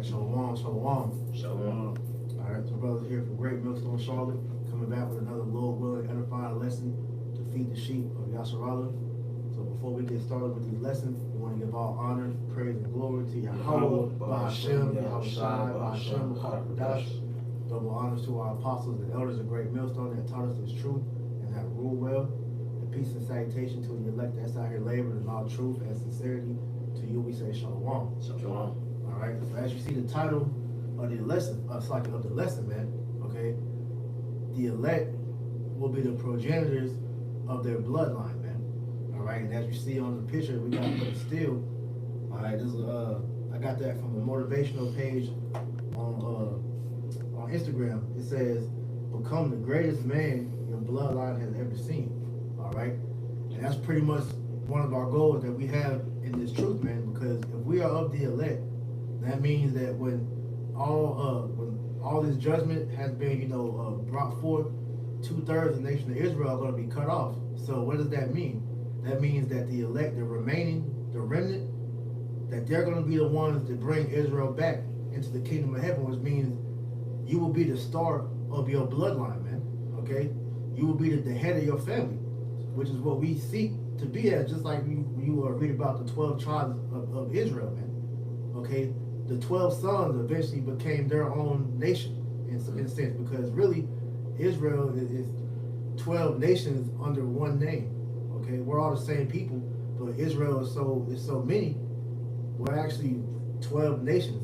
Shalom, shalom. Shalom. All right, so brothers here from Great Millstone, Charlotte, coming back with another Lord willing edifying lesson to feed the sheep of Yasharallah. So before we get started with these lessons, we want to give all honor, praise, and glory to Yahweh, Ba'ashem, Yahushai, Ba'ashem, Ba'adash. Double honors to our apostles and elders of Great Millstone that taught us this truth and have ruled well. And peace and salutation to the elect that's out here laboring in all truth and sincerity. To you we say shalom. Shalom. All right. So as you see the title of the lesson, man. Okay. The elect will be the progenitors of their bloodline, man. All right. And as you see on the picture, we got put still. All right. This is I got that from a motivational page on Instagram. It says, "Become the greatest man your bloodline has ever seen." All right. And that's pretty much one of our goals that we have in this truth, man. Because if we are of the elect, that means that when all this judgment has been, brought forth, 2/3 of the nation of Israel are going to be cut off. So what does that mean? That means that the elect, the remnant, that they're going to be the ones that bring Israel back into the kingdom of heaven, which means you will be the start of your bloodline, man. Okay? You will be the head of your family, which is what we seek to be as, just like you read about the 12 tribes of Israel, man. Okay? The 12 sons eventually became their own nation in a sense, because really Israel is 12 nations under one name. Okay, we're all the same people, but Israel is so many. We're actually 12 nations,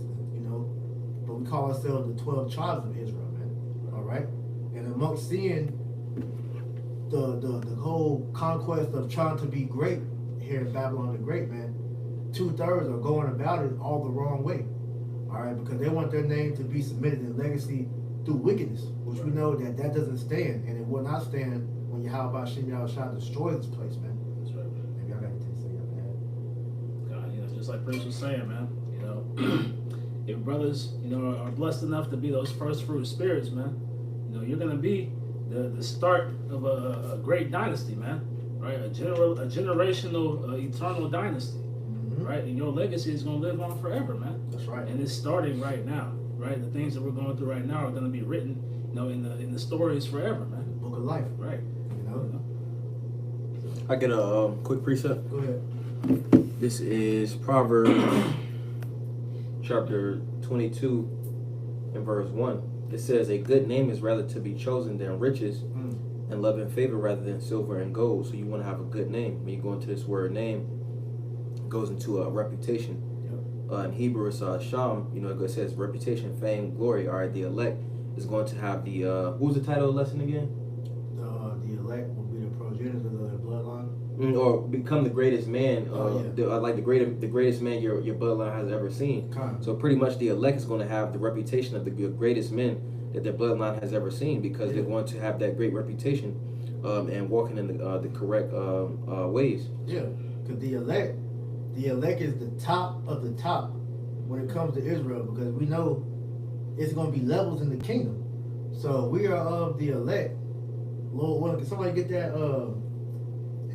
but we call ourselves the 12 tribes of Israel, man. All right, and amongst seeing the whole conquest of trying to be great here in Babylon the Great, man, 2/3 are going about it all the wrong way. All right, because they want their name to be submitted in legacy through wickedness, which we know that doesn't stand, and it will not stand when Yahweh Shem Yahushua destroys this place, man. That's right. Maybe I got anything to say about that. God, just like Prince was saying, man. If brothers, are blessed enough to be those first fruit spirits, man, you're gonna be the start of a great dynasty, man. Right, a generational, eternal dynasty. Right, and your legacy is going to live on forever, man. That's right. And it's starting right now, right? The things that we're going through right now are going to be written, in the stories forever, man. The book of life, right? I get a quick precept. Go ahead. This is Proverbs chapter 22 and verse 1. It says, "A good name is rather to be chosen than riches, and love and favor rather than silver and gold." So you want to have a good name. When you go into this word name, goes into a reputation. In Hebrew, it's sham. It says reputation, fame, glory. All right, the elect is going to have the. What was the title of the lesson again? The elect will be the progenitors of their bloodline. Or become the greatest man. The greatest man your bloodline has ever seen. So pretty much the elect is going to have the reputation of the greatest men that their bloodline has ever seen, because they're going to have that great reputation, and walking in the correct ways. Yeah, because the elect is the top of the top when it comes to Israel, because we know it's going to be levels in the kingdom. So we are of the elect. Lord, can somebody get that?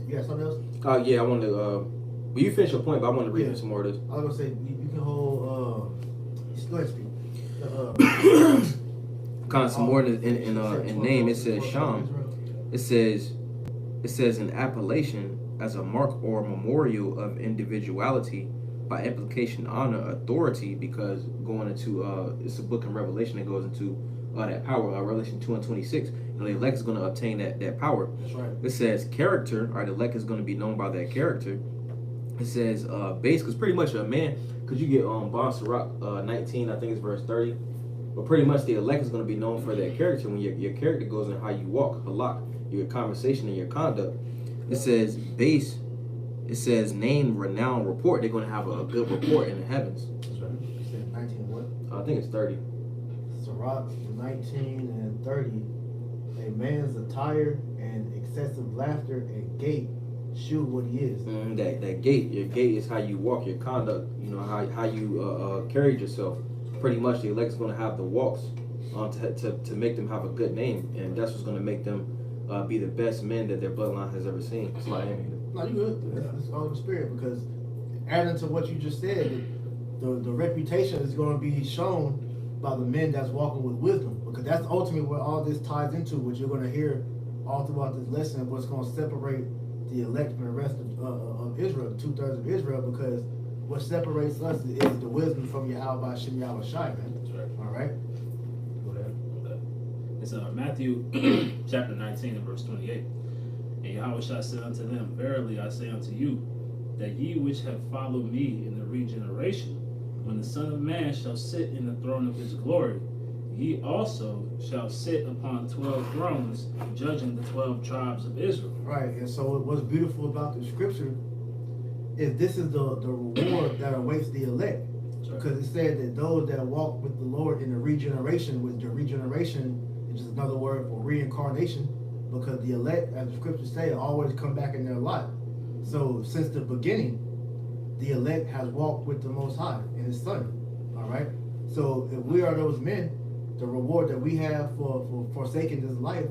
You got something else? Yeah, I wanted to. Well, you finish your point, but I want to read some more of this. I was going to say, you can hold. Go ahead, speak. Kind of some more in name. It says Sham. It says an appellation as a mark or memorial of individuality, by implication honor, authority, because going into it's a book in Revelation that goes into that power, Revelation 2:26. The elect is going to obtain that power. That's right. It says character, the elect is going to be known by that character. It says base, because pretty much a man, because you get Bon Sirach 19, I think it's verse 30. But pretty much the elect is going to be known for that character. When your character goes in how you walk, halak, your conversation and your conduct. It says base. It says name, renown, report. They're going to have a good report in the heavens. That's right. You said 19 and what? I think it's 30. Sirach 19 and 30. A man's attire and excessive laughter and gait show what he is. That gait. Your gait is how you walk, your conduct. How you carried yourself. Pretty much the elect's going to have the walks to make them have a good name, and that's what's going to make them be the best men that their bloodline has ever seen. It's like, no, you good. It's all the spirit, because adding to what you just said, the reputation is going to be shown by the men that's walking with wisdom, because that's ultimately what all this ties into, what you're going to hear all throughout this lesson, what's going to separate the elect from the rest of Israel, the 2/3 of Israel, because what separates us is the wisdom from Yahweh Shem Yahweh Shai, man. That's right. All right? Go ahead. Okay. It's Matthew chapter 19 and verse 28. And Yahweh Shai said unto them, Verily I say unto you, that ye which have followed me in the regeneration, when the Son of Man shall sit in the throne of his glory, ye also shall sit upon 12 thrones, judging the 12 tribes of Israel. Right, and so what's beautiful about the scripture is this is the reward that awaits the elect. Right. Because it said that those that walk with the Lord in the regeneration, which the regeneration is just another word for reincarnation, because the elect, as the scriptures say, always come back in their life. So since the beginning, the elect has walked with the Most High and His Son. All right. So if we are those men, the reward that we have for forsaking this life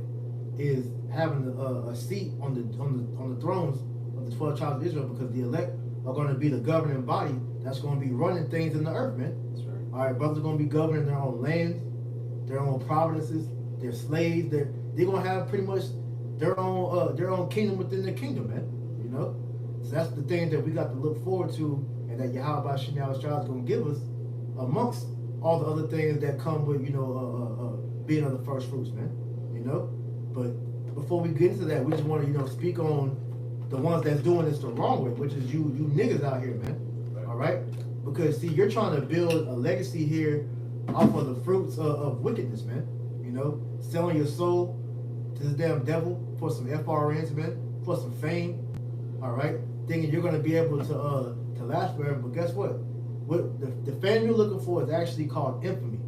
is having a seat on the thrones of the 12 tribes of Israel, because the elect are going to be the governing body that's going to be running things in the earth, man. That's right. All right, brothers are going to be governing their own lands, their own provinces, their slaves. They're going to have pretty much their own kingdom within their kingdom, man. You know, so that's the thing that we got to look forward to, and that Yahweh Shem Yahweh Shai is going to give us amongst all the other things that come with, being of the first fruits, man. You know, but before we get into that, we just want to, speak on the ones that's doing this the wrong way, which is you niggas out here, man. Right. All right, because see, you're trying to build a legacy here off of the fruits of wickedness, man. You know, selling your soul to this damn devil for some FRNs, man, for some fame. All right, thinking you're gonna be able to last forever, but guess what? What the fame you're looking for is actually called infamy,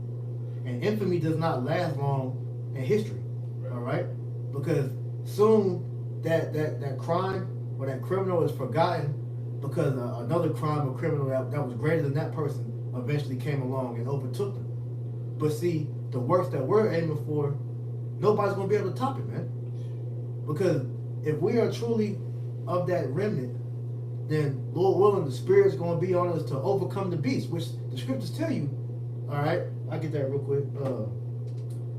and infamy does not last long in history. Right. All right, because soon that crime or that criminal is forgotten, because another crime or criminal that was greater than that person eventually came along and overtook them. But see, the works that we're aiming for, nobody's gonna be able to top it, man. Because if we are truly of that remnant, then Lord willing, the Spirit's gonna be on us to overcome the beast, which the scriptures tell you. All right, I'll get that real quick. Brother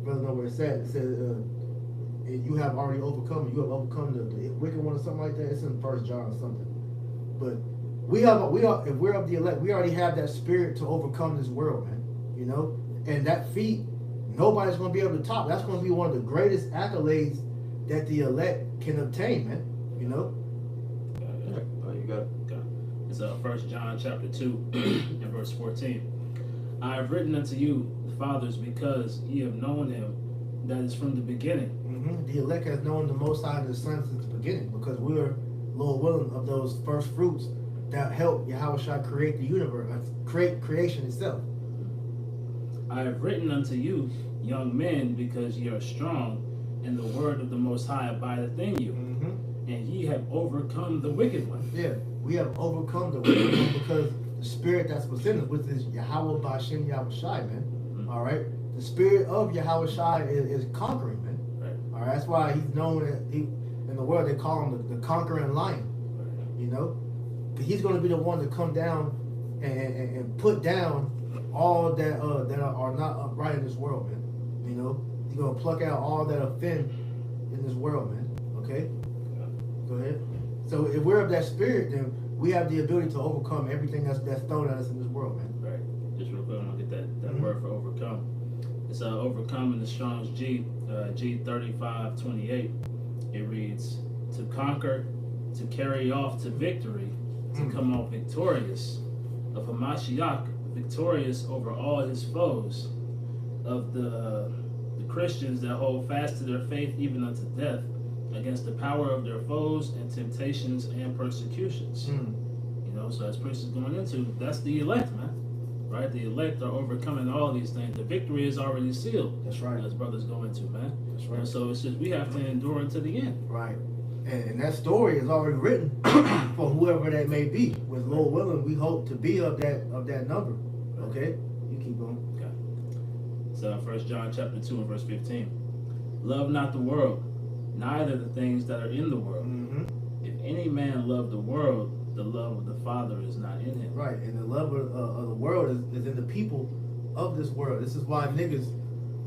know where it's at. It says you have already overcome. You have overcome the wicked one or something like that. It's in 1 John or something. But we are if we're of the elect, we already have that spirit to overcome this world, man. You know, and that feat, nobody's gonna be able to top. That's gonna be one of the greatest accolades that the elect can obtain, man. You know. oh, you got it. Okay. It's 1 John chapter 2 and verse 14. I have written unto you, the fathers, because ye have known him that is from the beginning. Mm-hmm. The elect has known the Most High and the Son since the beginning, because we're, Lord willing, of those first fruits that help Yahweh Shai create the universe, create creation itself. I have written unto you, young men, because ye are strong, and the word of the Most High abideth in you, Mm-hmm. and ye have overcome the wicked one. Yeah, we have overcome the wicked one because the spirit that's within us, which is Yahweh B'Shem Yahweh Shai, man. Mm-hmm. All right, the spirit of Yahweh Shai is conquering, man. Right. All right, that's why he's known in the world they call him the conquering lion. Right. You know, but he's going to be the one to come down and put down all that are not upright in this world, man. You know, he's going to pluck out all that offend in this world, man. Okay, go ahead. So if we're of that spirit, then we have the ability to overcome everything that's thrown at us in this world, man. Right. Just real quick, I'm gonna get that Mm-hmm. word for overcome. It's overcome in the Strong's G3528. It reads, to conquer, to carry off to victory, to come off victorious. Of Hamashiach, victorious over all his foes. Of the Christians that hold fast to their faith even unto death, against the power of their foes and temptations and persecutions. You know, so as Priest is going into, that's the elect, man. Right? The elect are overcoming all these things. The victory is already sealed. That's right. As brothers go into, man. That's right. And so it's just we have to endure unto the end. Right. And that story is already written for whoever that may be. With Lord willing, we hope to be of that number. Okay? You keep going. Okay. So 1 John chapter 2 and verse 15. Love not the world, neither the things that are in the world. Mm-hmm. If any man love the world, the love of the Father is not in him. Right, and the love of the world is in the people of this world. This is why niggas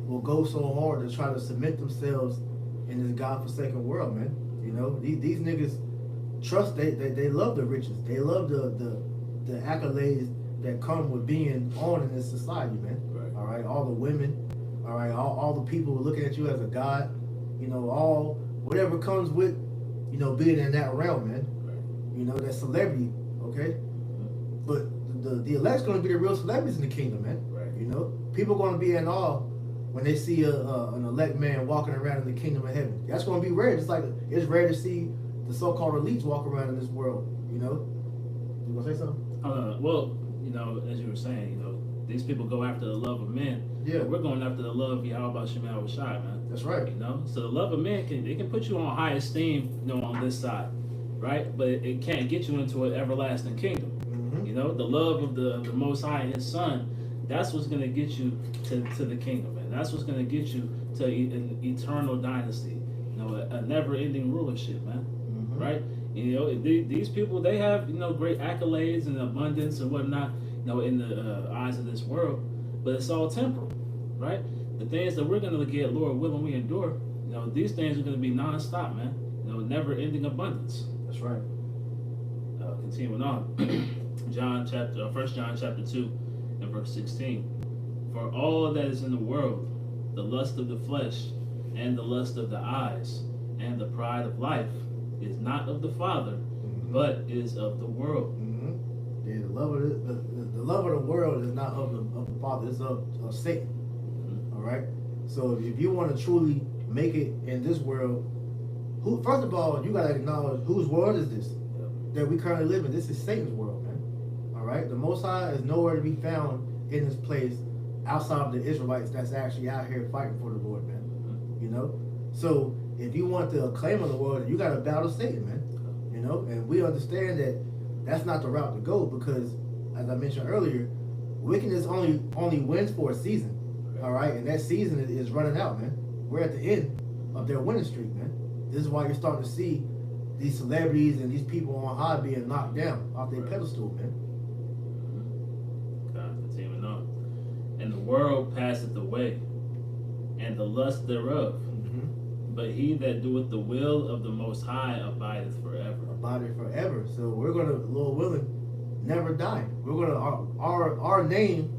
will go so hard to try to submit themselves in this godforsaken world, man. You know, these niggas trust, they love the riches. They love the accolades that come with being on in this society, man. Right. All right, all the women, all right, all the people looking at you as a god, you know, all whatever comes with, you know, being in that realm, man. Right. You know, that celebrity, okay? But the elect's gonna be the real celebrities in the kingdom, man. Right. You know, people gonna be in awe when they see an elect man walking around in the kingdom of heaven. That's gonna be rare. Just like it's rare to see the so-called elites walk around in this world. You know, you gonna say something? Well, you know, as you were saying, you know, these people go after the love of men. Yeah. We're going after the love of Yahweh Shemel Shai, man. That's right. You know, so the love of men can put you on high esteem, you know, on this side, right? But it can't get you into an everlasting kingdom. Mm-hmm. You know, the love of the Most High and His Son, that's what's gonna get you to the kingdom, man. That's what's gonna get you to an eternal dynasty. You know, a never-ending rulership, man. Mm-hmm. Right? You know, these people, they have, you know, great accolades and abundance and whatnot, you know, in the eyes of this world, but it's all temporal, right? The things that we're gonna get, Lord willing, we endure. You know, these things are gonna be non-stop, man. You know, never-ending abundance. That's right. Continuing on, 1 John chapter 2 and verse 16. For all that is in the world, the lust of the flesh and the lust of the eyes and the pride of life is not of the Father, Mm-hmm. but is of the world. Mm-hmm. Yeah, the love of the world is not of the Father. It's of Satan. Mhm. All right. So if you want to truly make it in this world, first of all, you gotta acknowledge whose world is this that we currently live in. This is Satan's world, man. All right. The Most High is nowhere to be found in this place outside of the Israelites that's actually out here fighting for the Lord, man. You know. So if you want the acclaim of the world, you gotta bow to Satan, man. You know, and we understand that that's not the route to go because, as I mentioned earlier, wickedness only wins for a season. All right, and that season is running out, man. We're at the end of their winning streak, man. This is why you're starting to see these celebrities and these people on high being knocked down off their pedestal, man. God, continuing on. And the world passeth away, and the lust thereof. Mm-hmm. But he that doeth the will of the Most High abideth forever. Abideth forever. So we're gonna, Lord willing, never die. We're gonna our name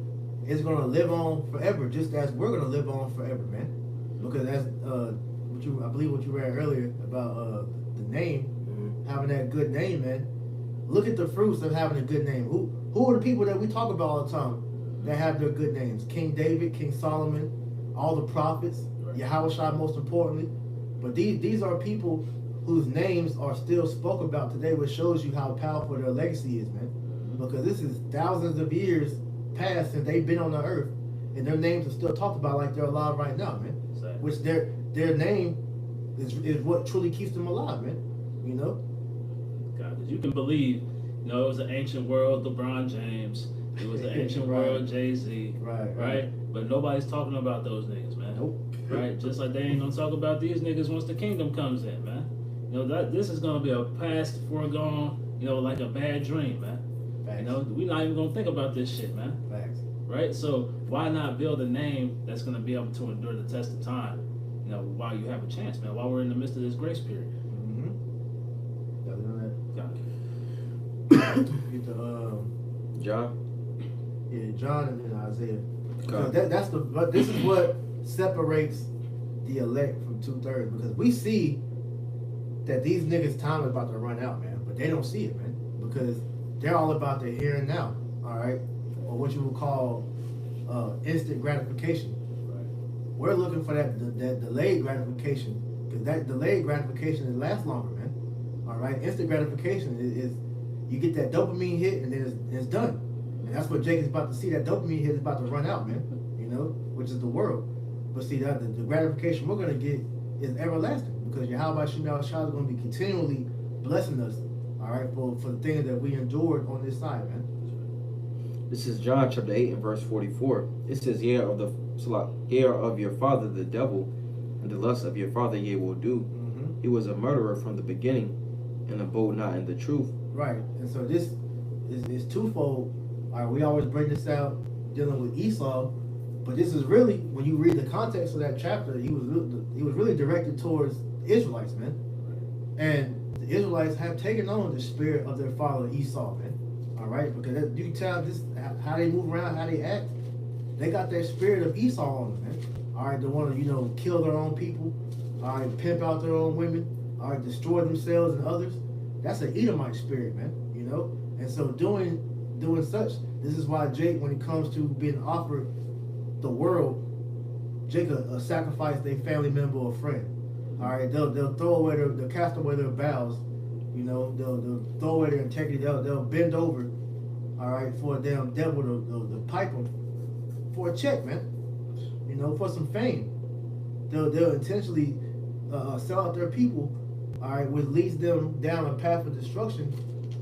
is gonna live on forever, just as we're gonna live on forever, man. Because as I believe what you read earlier about the name, having that good name, man. Look at the fruits of having a good name. Who are the people that we talk about all the time that have their good names? King David, King Solomon, all the prophets, Right. Yahushua most importantly. But these are people whose names are still spoken about today, which shows you how powerful their legacy is, man. Because this is thousands of years past since they've been on the earth, and their names are still talked about like they're alive right now, man. Exactly. Which their name is what truly keeps them alive, man. You know? God, because you can believe, you know, it was an ancient world, LeBron James. It was an ancient Right. world, Jay-Z. Right? But nobody's talking about those niggas, man. Nope. Right? Just like they ain't gonna talk about these niggas once the kingdom comes in, man. You know, this is gonna be a past foregone, you know, like a bad dream, man. Facts. You know, we're not even gonna think about this shit, man. Facts. Right? So why not build a name that's gonna be able to endure the test of time? You know, while you have a chance, man. While we're in the midst of this grace period. Mm-hmm. Got it on God. that. Get the John. yeah, John and then Isaiah. God. Because this is what separates the elect from 2/3. Because we see that these niggas' time is about to run out, man. But they don't see it, man. Because they're all about the here and now, all right? Or what you would call instant gratification. Right. We're looking for that delayed gratification. Because that delayed gratification, it lasts longer, man. All right? Instant gratification is you get that dopamine hit and then it's done. And that's what Jacob's about to see. That dopamine hit is about to run out, man. You know, which is the world. But see, that the gratification we're going to get is everlasting. Because Yahweh Shemel Shai is going to be continually blessing us, all right, for the things that we endured on this side, man. This is John chapter 8 and verse 44. It says, "Yeah, heir of your father the devil, and the lust of your father ye will do. Mm-hmm. He was a murderer from the beginning, and abode not in the truth. Right. And so this is twofold. All right, we always bring this out dealing with Esau, but this is really, when you read the context of that chapter, he was really directed towards the Israelites, man. And the Israelites have taken on the spirit of their father Esau, man. All right, because you can tell this how they move around, how they act. They got that spirit of Esau on them, man. All right, they want to kill their own people. All right, pimp out their own women. All right, destroy themselves and others. That's an Edomite spirit, man. And so doing such, this is why Jake, when it comes to being offered the world, Jake will sacrifice their family member or friend. All right, they'll throw away they'll cast away their vows. They'll throw away their integrity. They'll bend over. All right, for a damn devil to pipe them for a check, man. For some fame. They'll intentionally sell out their people. All right, which leads them down a path of destruction,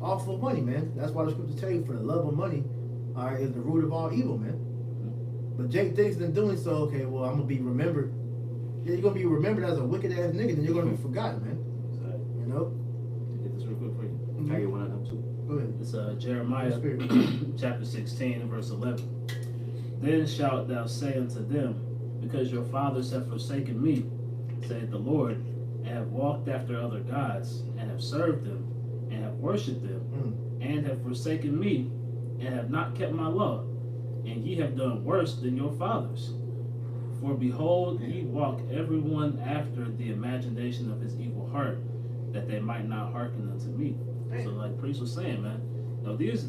all for money, man. That's why the scriptures tell you, for the love of money, all right, is the root of all evil, man. But Jake thinks in doing so, okay, well, I'm gonna be remembered. Yeah, you're gonna be remembered as a wicked ass nigga, and you're gonna be forgotten, man. Get this real quick for you. Mm-hmm. I get one of them too. Go ahead. It's Jeremiah chapter 16 and verse 11. Then shalt thou say unto them, because your fathers have forsaken me, saith the Lord, and have walked after other gods, and have served them, and have worshipped them, and have forsaken me, and have not kept my law, and ye have done worse than your fathers. For behold, ye walk every one after the imagination of his evil heart, that they might not hearken unto me. So like Priest was saying, man, these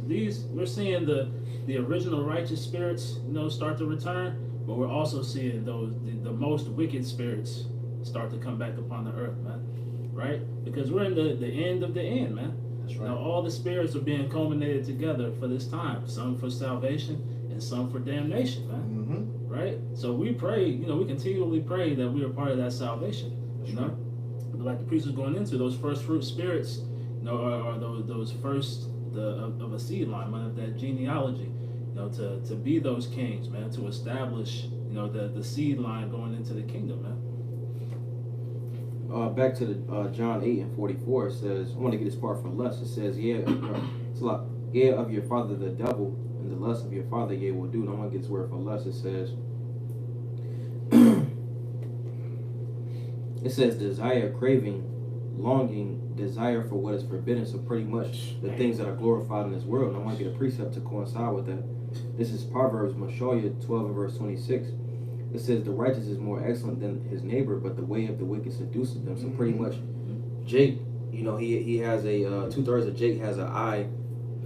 we're seeing the original righteous spirits, start to return, but we're also seeing the most wicked spirits start to come back upon the earth, man. Right? Because we're in the end of the end, man. That's right. Now all the spirits are being culminated together for this time. Some for salvation and some for damnation, man. Mm-hmm. Right? So we pray, we continually pray that we are part of that salvation. That's But like the priest was going into, those first fruit spirits, are those first of a seed line, man, of that genealogy, to be those kings, man, to establish, the seed line going into the kingdom, man. Back to the John 8 and 44, it says, I want to get this part from lust. It says, heir of your father the devil, and the lust of your father ye will do. No one gets word for lust. It says, desire, craving, longing, desire for what is forbidden. So pretty much the things that are glorified in this world. And I want to get a precept to coincide with that. This is Proverbs, Moshiach 12 and verse 26. It says, the righteous is more excellent than his neighbor, but the way of the wicked seduces them. So pretty much Jake, he has a 2/3 of Jake has an eye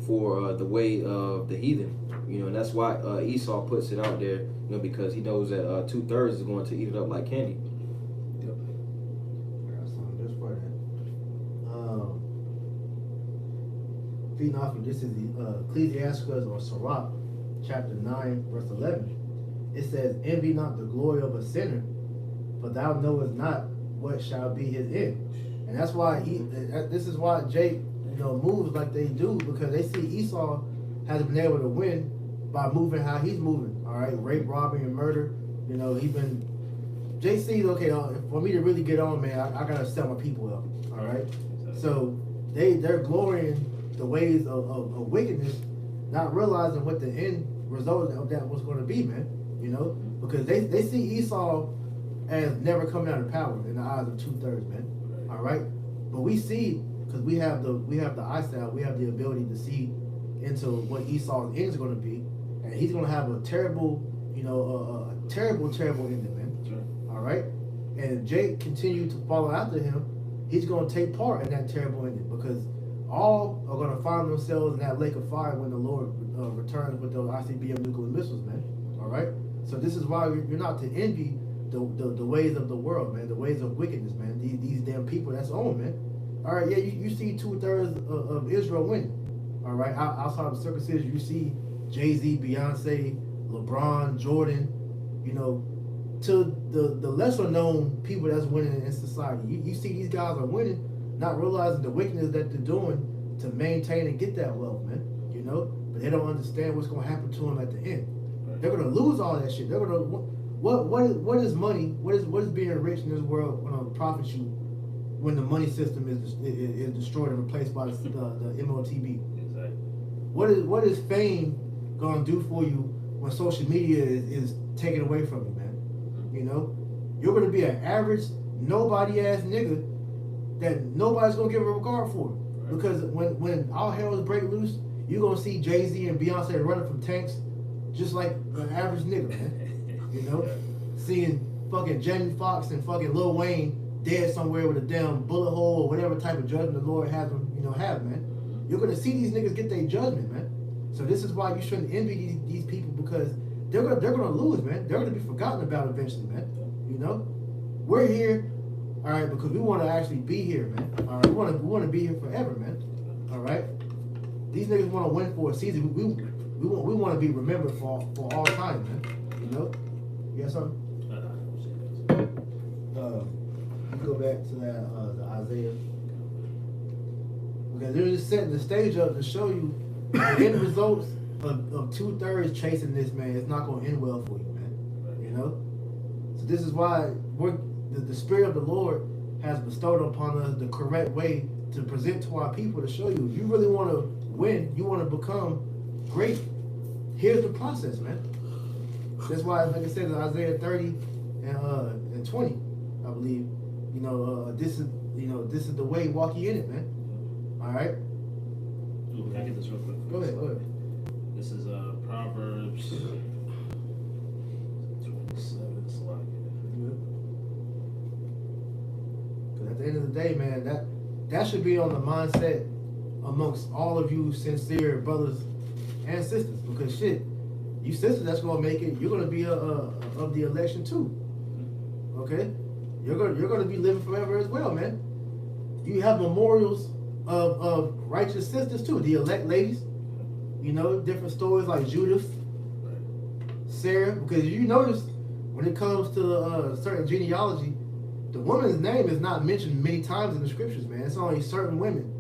for the way of the heathen, and that's why Esau puts it out there, because he knows that 2/3 is going to eat it up like candy. Yep. Got something just for that. Feeding off of this is the Ecclesiastes or Sirach, chapter 9, verse 11. It says, envy not the glory of a sinner, for thou knowest not what shall be his end. And that's why this is why Jake, moves like they do, because they see Esau has been able to win by moving how he's moving. All right, rape, robbery, and murder. Jake sees, okay, for me to really get on, man, I gotta set my people up. All right, so they're glorying the ways of wickedness, not realizing what the end result of that was going to be, man. Because they see Esau as never coming out of power in the eyes of 2/3, man. All right, but we see, because we have the eyesight, we have the ability to see into what Esau's end is going to be, and he's going to have a terrible, a terrible ending, man. That's right. All right, and if Jake continued to follow after him, he's going to take part in that terrible ending, because all are going to find themselves in that lake of fire when the Lord returns with those ICBM nuclear missiles, man. All right. So this is why you're not to envy the ways of the world, man, the ways of wickedness, man. These damn people that's on, man. All right, yeah, you see 2/3 of Israel winning. All right, outside of circumcision, you see Jay-Z, Beyonce, LeBron, Jordan, to the lesser known people that's winning in society. You see these guys are winning, not realizing the wickedness that they're doing to maintain and get that wealth, man. But they don't understand what's going to happen to them at the end. They're going to lose all that shit. They're going to what is money? What is being rich in this world when it profits you when the money system is destroyed and replaced by the MOTB? Exactly. What is fame gonna do for you when social media is taken away from you, man? You know, you're gonna be an average, nobody ass nigga that nobody's gonna give a regard for. Right. Because when all hell break loose, you're gonna see Jay-Z and Beyonce running from tanks just like an average nigga, man. You know, seeing fucking Jamie Foxx and fucking Lil Wayne dead somewhere with a damn bullet hole or whatever type of judgment the Lord has them, have, man. You're gonna see these niggas get their judgment, man. So this is why you shouldn't envy these people, because they're gonna lose, man. They're gonna be forgotten about eventually, man. You know, we're here, all right, because we want to actually be here, man. All right, we want to be here forever, man. All right, these niggas want to win for a season. We want to be remembered for all time, man. You know. You got something? Go back to that the Isaiah, because they're just setting the stage up to show you the end results of 2/3 chasing this, man. It's not going to end well for you, man. You know. So this is why the Spirit of the Lord has bestowed upon us the correct way to present to our people to show you if you really want to win, you want to become great. Here's the process, man. That's why, like I said, in Isaiah 30 and 20, I believe, this is the way, walk ye in it, man. All right. Ooh, can I get this real quick? Go ahead. This is Proverbs 27. It's a lot. Because at the end of the day, man, that should be on the mindset amongst all of you sincere brothers and sisters. Because shit, you sisters that's gonna make it, you're gonna be of the election too. Okay, you're gonna be living forever as well, man. You have memorials of righteous sisters too, the elect ladies. Different stories like Judith, Sarah. Because you notice when it comes to certain genealogy, the woman's name is not mentioned many times in the scriptures, man. It's only certain women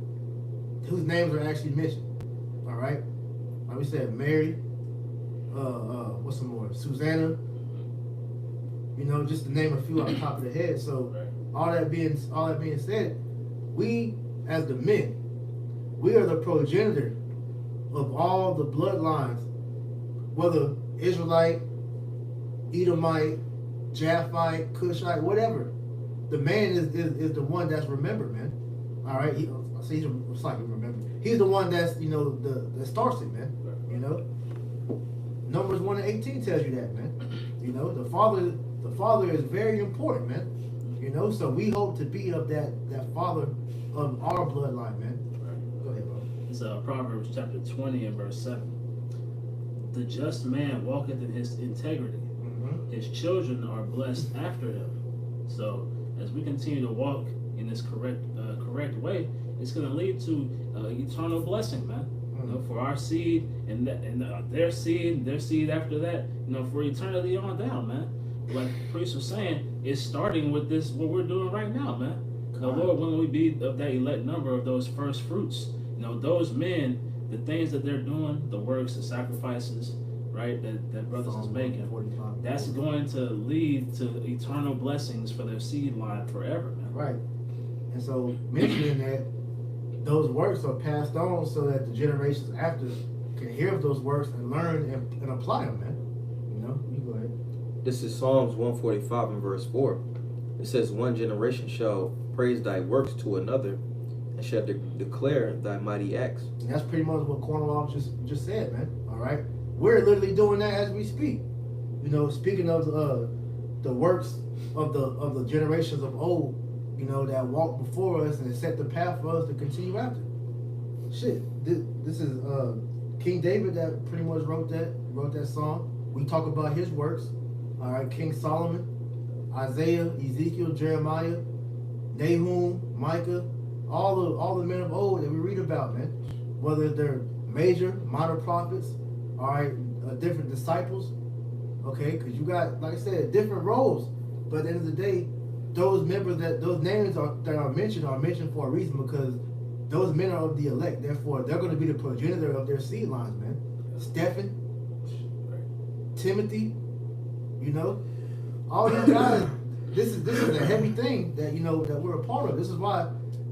whose names are actually mentioned. All right, like we said, Mary. What's some more? Susanna. Just to name a few off the top of the head. So all that being said, we as the men, we are the progenitor of all the bloodlines, whether Israelite, Edomite, Japhite, Cushite, whatever. The man is the one that's remembered, man. All right, it's like remember. He's the one that's that starts it, man. Numbers 1:18 tells you that, man. The father is very important, man. So we hope to be of that father of our bloodline, man. Go ahead, bro. It's Proverbs chapter 20 and verse 7. The just man walketh in his integrity. Mm-hmm. His children are blessed after him. So as we continue to walk in this correct way, it's going to lead to eternal blessing, man. For our seed and their seed after that, for eternity on down, man. Like the priest was saying, it's starting with this, what we're doing right now, man. The Lord, when we be of that elect number of those first fruits, those men, the things that they're doing, the works, the sacrifices, right, that brothers is making, that's going to lead to eternal blessings for their seed line forever, man. Right. And so mentioning that, those works are passed on so that the generations after can hear of those works and learn and apply them, man. You go ahead. This is Psalms 145 and verse 4. It says, one generation shall praise thy works to another and shall declare thy mighty acts. And that's pretty much what Cornwall just said, man. All right. We're literally doing that as we speak. Speaking of the works of the generations of old, that walked before us and set the path for us to continue after. Shit, this is King David that pretty much wrote that song. We talk about his works. All right, King Solomon, Isaiah, Ezekiel, Jeremiah, Nahum, Micah, all the men of old that we read about, man. Whether they're major, minor prophets, all right, different disciples, okay, because you got, like I said, different roles. But at the end of the day, those names that are mentioned for a reason, because those men are of the elect. Therefore, they're going to be the progenitor of their seed lines, man. Stephen, Timothy, All these guys, this is a heavy thing that that we're a part of. This is why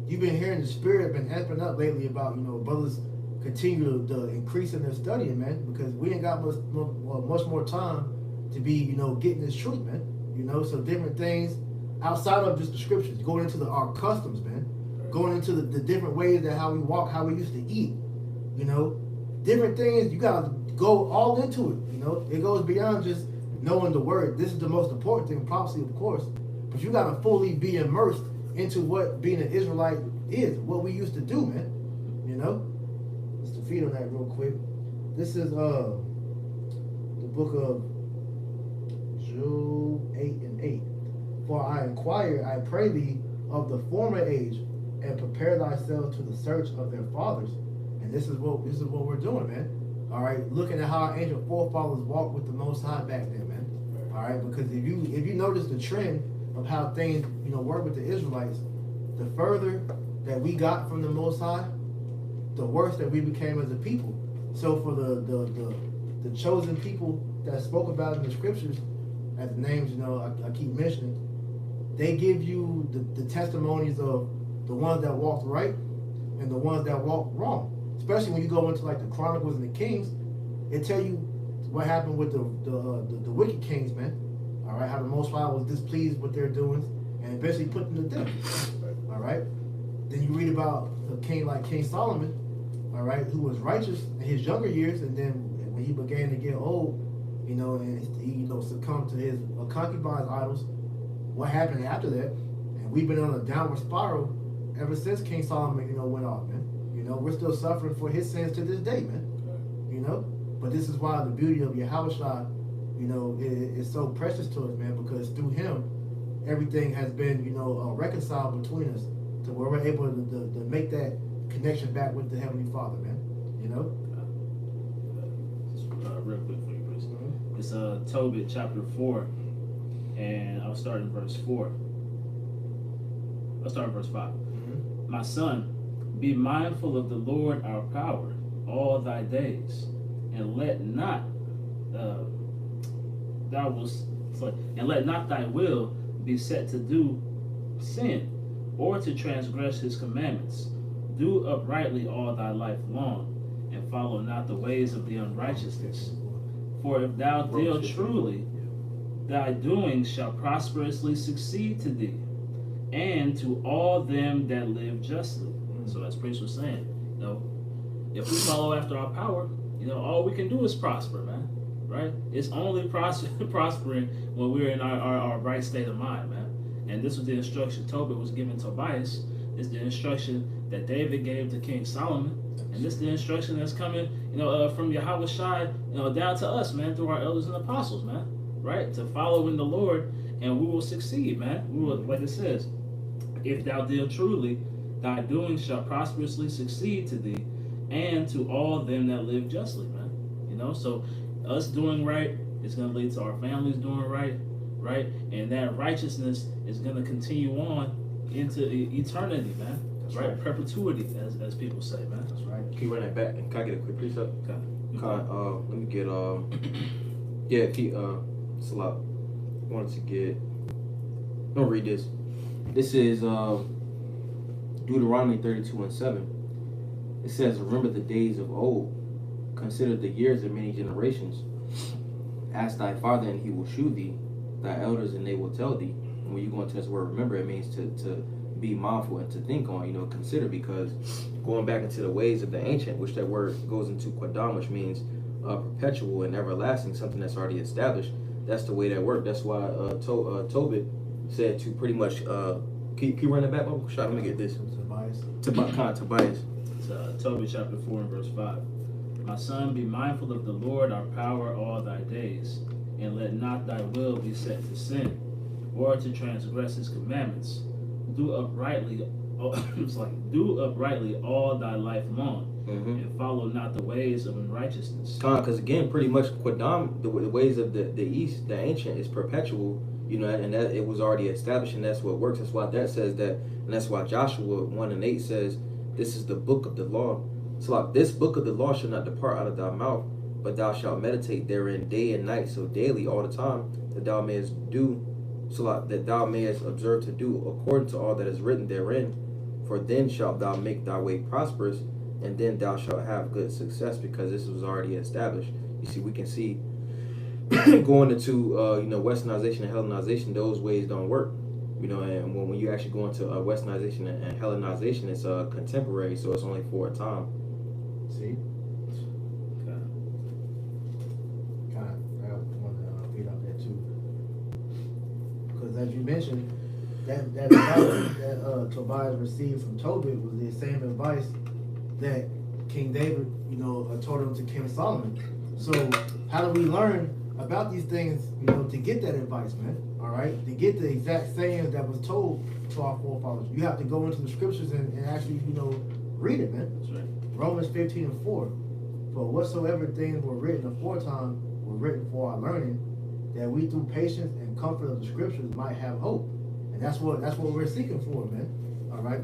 you've been hearing the spirit been amping up lately about brothers continue to increase in their studying, man, because we ain't got much more time to be getting this truth, man. So different things outside of just the scriptures, going into our customs, man, going into the different ways that how we walk, how we used to eat, different things. You gotta go all into it. It goes beyond just knowing the word. This is the most important thing, prophecy, of course, but you gotta fully be immersed into what being an Israelite is, what we used to do, man. Just to feed on that real quick. This is the book of Job 8:8. For I inquire, I pray thee, of the former age, and prepare thyself to the search of their fathers. And this is what we're doing, man. All right, looking at how our ancient forefathers walked with the Most High back then, man. All right, because if you notice the trend of how things work with the Israelites, the further that we got from the Most High, the worse that we became as a people. So for the chosen people that spoke about in the scriptures, as the names I keep mentioning, they give you the testimonies of the ones that walked right and the ones that walked wrong. Especially when you go into like the Chronicles and the Kings, it tell you what happened with the wicked kings, man. All right, how the Most High was displeased with their doings and eventually put them to death. All right. Then you read about a king like King Solomon, all right, who was righteous in his younger years, and then when he began to get old, and he succumbed to his concubines' idols. What happened after that? And we've been on a downward spiral ever since King Solomon, went off, man. We're still suffering for his sins to this day, man. But this is why the beauty of Yahushua, is so precious to us, man, because through him, everything has been, reconciled between us to where we're able to make that connection back with the Heavenly Father, man. Real quick for you, Chris. It's Tobit chapter 4, and I'll start in verse 4. I'll start in verse 5. My son, be mindful of the Lord our power all thy days, and let not thy will be set to do sin, or to transgress his commandments. Do uprightly all thy life long, and follow not the ways of the unrighteousness. For if thou deal truly, thy doings shall prosperously succeed to thee, and to all them that live justly. So as Prince was saying, if we follow after our power, all we can do is prosper, man. Right? It's only prospering when we're in our right state of mind, man. And this was the instruction Tobit was giving Tobias. It's the instruction that David gave to King Solomon. And this is the instruction that's coming, from Yahushua, down to us, man, through our elders and apostles, man. Right? To follow in the Lord, and we will succeed, man. We will, like it says, if thou deal truly, thy doings shall prosperously succeed to thee, and to all them that live justly, man. So us doing right is going to lead to our families doing right, and that righteousness is going to continue on into eternity, man. That's right. Perpetuity, as people say, man. That's right. Can you run that back? And can I get a quick precept? Okay. Let me get Salah. I wanted to get. Don't read this. This is Deuteronomy 32:7. It says, remember the days of old, consider the years of many generations. Ask thy father, and he will shew thee, thy elders, and they will tell thee. And when you go into this word remember, it means to be mindful and to think on, consider, because going back into the ways of the ancient, which that word goes into Quadam, which means perpetual and everlasting, something that's already established. That's the way that worked. That's why Tobit said to pretty much, can you run that back, Bubba? Let me get this. Tobias. It's Tobit chapter 4 and verse 5. My son, be mindful of the Lord our power all thy days, and let not thy will be set to sin, or to transgress his commandments. Do uprightly all thy life long, and follow not the ways of unrighteousness. Because again, pretty much Quadam, the ways of the East, the ancient, is perpetual, and that it was already established, and that's what works. That's why that says that, and that's why Joshua 1:8 says, this is the book of the law. So like, this book of the law shall not depart out of thy mouth, but thou shalt meditate therein day and night, so daily, all the time, that thou mayest do so that thou mayest observe to do according to all that is written therein. For then shalt thou make thy way prosperous, and then thou shalt have good success, because this was already established. You see, we can see going into westernization and Hellenization, those ways don't work. And when you actually go into westernization and Hellenization, it's contemporary, so it's only for a time. See? Because as you mentioned, that advice that Tobias received from Tobit was the same advice that King David, told him to King Solomon. So how do we learn about these things, to get that advice, man? All right, to get the exact sayings that was told to our forefathers, you have to go into the scriptures and actually, read it, man. That's right. Romans 15:4. For whatsoever things were written aforetime were written for our learning, that we through patience and comfort of the scriptures might have hope. And that's what we're seeking for, man. All right.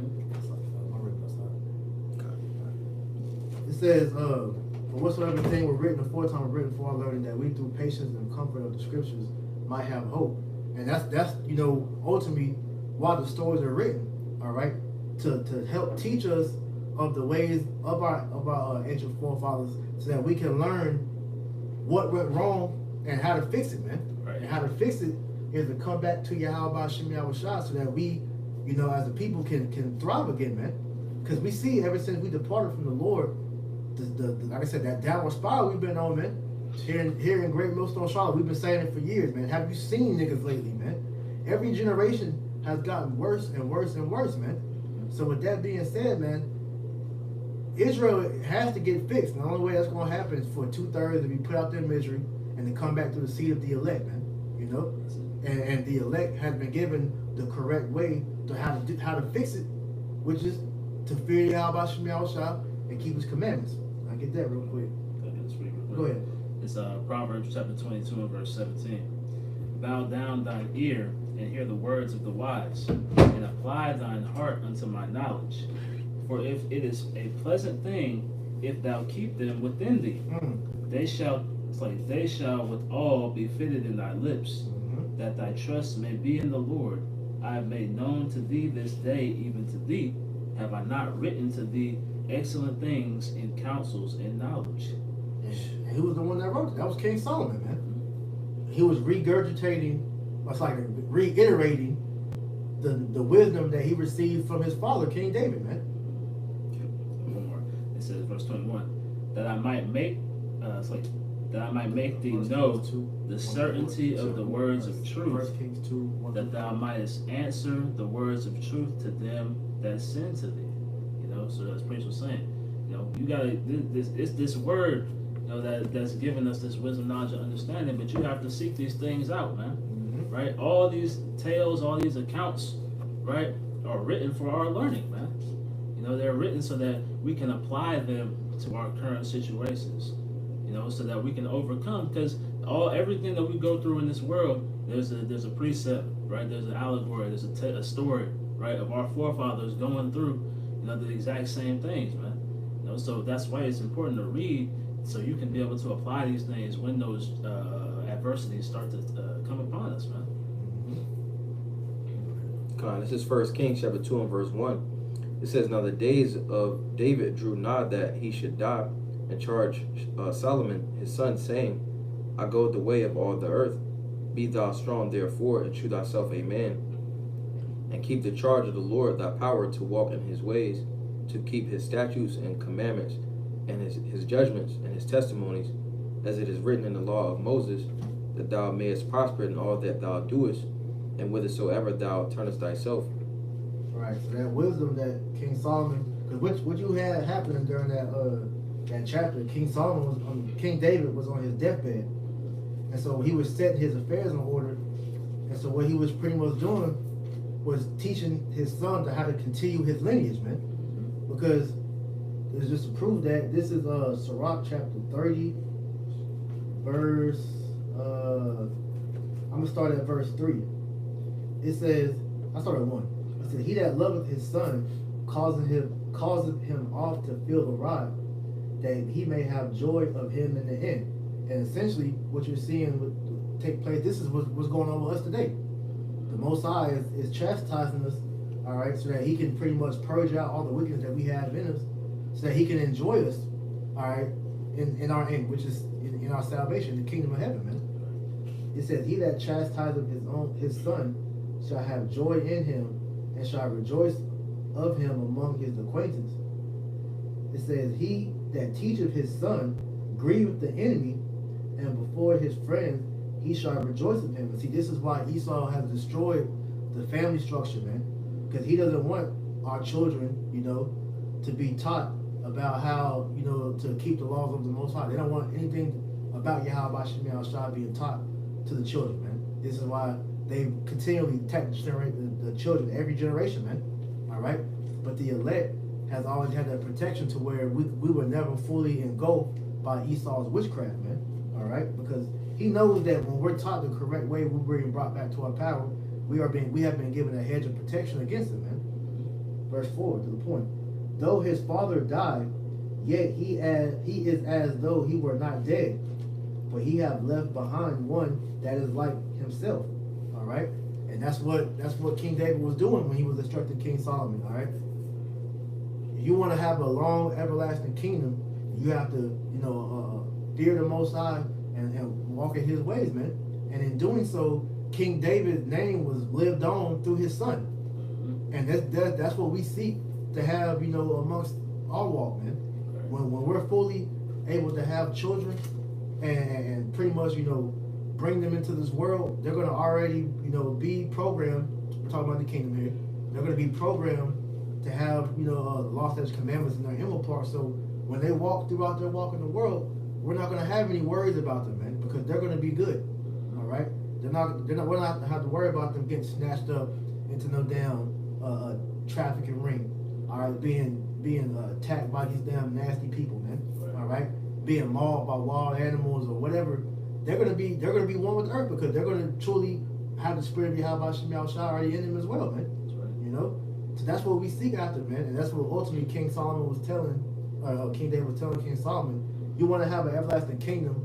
It says, for whatsoever thing were written aforetime were written for our learning, that we through patience and comfort of the scriptures might have hope. And that's ultimately why the stories are written. All right, to help teach us of the ways of our ancient forefathers, so that we can learn what went wrong and how to fix it, man. Right. And how to fix it is to come back to Yahweh Shem Yahushua, so that we, as a people can thrive again, man. Because we see ever since we departed from the Lord, like I said, that downward spiral we've been on, man. Here in Great Millstone Charlotte, we've been saying it for years, man. Have you seen niggas lately, man? Every generation has gotten worse and worse and worse, man. So with that being said, man, Israel has to get fixed. And the only way that's going to happen is for 2/3 to be put out their misery and to come back to the seat of the elect, man. And the elect has been given the correct way to how to fix it, which is to fear Yahweh Shem Yahushua and keep His commandments. I'll get that real quick. Go ahead. It's Proverbs chapter 22 and verse 17. Bow down thine ear and hear the words of the wise, and apply thine heart unto my knowledge. For if it is a pleasant thing, if thou keep them within thee, they shall with all be fitted in thy lips, that thy trust may be in the Lord. I have made known to thee this day, even to thee, have I not written to thee excellent things in counsels and knowledge. And he was the one that wrote it. That was King Solomon, man. He was regurgitating, reiterating the wisdom that he received from his father, King David, man. One more. It says, verse 21, that I might make thee know the certainty of the words of truth, that thou mightest answer the words of truth to them that send to thee. So that's Prince was saying. You gotta this word, that's given us this wisdom, knowledge, and understanding. But you have to seek these things out, man. Right? All these tales, all these accounts, right, are written for our learning, man. They're written so that we can apply them to our current situations. So that we can overcome. Because everything that we go through in this world, there's a precept, right? There's an allegory, there's a story, right, of our forefathers going through, the exact same things, man. So that's why it's important to read, so you can be able to apply these things when those adversities start to come upon us, man. This is 1 Kings chapter 2 and verse 1. It says, now the days of David drew nigh that he should die, and charged Solomon his son, saying, I go the way of all the earth. Be thou strong therefore, and shew thyself a man, and keep the charge of the Lord thy power to walk in his ways, to keep his statutes and commandments, and his judgments and his testimonies, as it is written in the law of Moses, that thou mayest prosper in all that thou doest, and whithersoever thou turnest thyself. Right. So that wisdom that King Solomon, because what you had happening during that chapter, King David was on his deathbed, and so he was setting his affairs in order, and so what he was pretty much doing was teaching his son to how to continue his lineage, man. Because it's just to prove that this is Sirach chapter 30, verse. I'm gonna start at verse 3. It says, I start at 1. It says, he that loveth his son causeth him oft to feel the rod, that he may have joy of him in the end. And essentially, what you're seeing take place, this is what's going on with us today. Most High is chastising us, all right, so that He can pretty much purge out all the wickedness that we have in us, so that He can enjoy us, all right, in our end, which is in our salvation, the kingdom of heaven, man. It says, "He that chastiseth his son shall have joy in him, and shall rejoice of him among his acquaintance." It says, "He that teacheth his son grieveth the enemy, and before his friends he shall rejoice of him." And see, this is why Esau has destroyed the family structure, man, because he doesn't want our children, to be taught about how, to keep the laws of the Most High. They don't want anything about Yahweh Shem Shai being taught to the children, man. This is why they continually attack the children every generation, man. All right, but the elect has always had that protection to where we were never fully engulfed by Esau's witchcraft, man. All right, because he knows that when we're taught the correct way, we're being brought back to our power. We have been given a hedge of protection against it, man. Verse 4 to the point. "Though his father died, yet he is as though he were not dead, for he have left behind one that is like himself." All right, and that's what King David was doing when he was instructing King Solomon. All right, if you want to have a long, everlasting kingdom, you have to, fear the Most High and walk in His ways, man. And in doing so, King David's name was lived on through his son, and that's what we seek to have, amongst our walk, man. When we're fully able to have children and pretty much, bring them into this world, they're going to already, be programmed. We're talking about the kingdom here. They're going to be programmed to have, the law, statutes, commandments in their inward part. So when they walk throughout their walk in the world, we're not going to have any worries about them, man, because they're going to be good. All right, we're not going to have to worry about them getting snatched up into no damn trafficking ring. All right, being attacked by these damn nasty people, man. All right, being mauled by wild animals or whatever. They're gonna be one with the earth, because they're gonna truly have the spirit of Yahweh Shem Shai already in them as well, man. So that's what we seek after, man, and that's what ultimately King Solomon was telling, King David was telling King Solomon. You want to have an everlasting kingdom,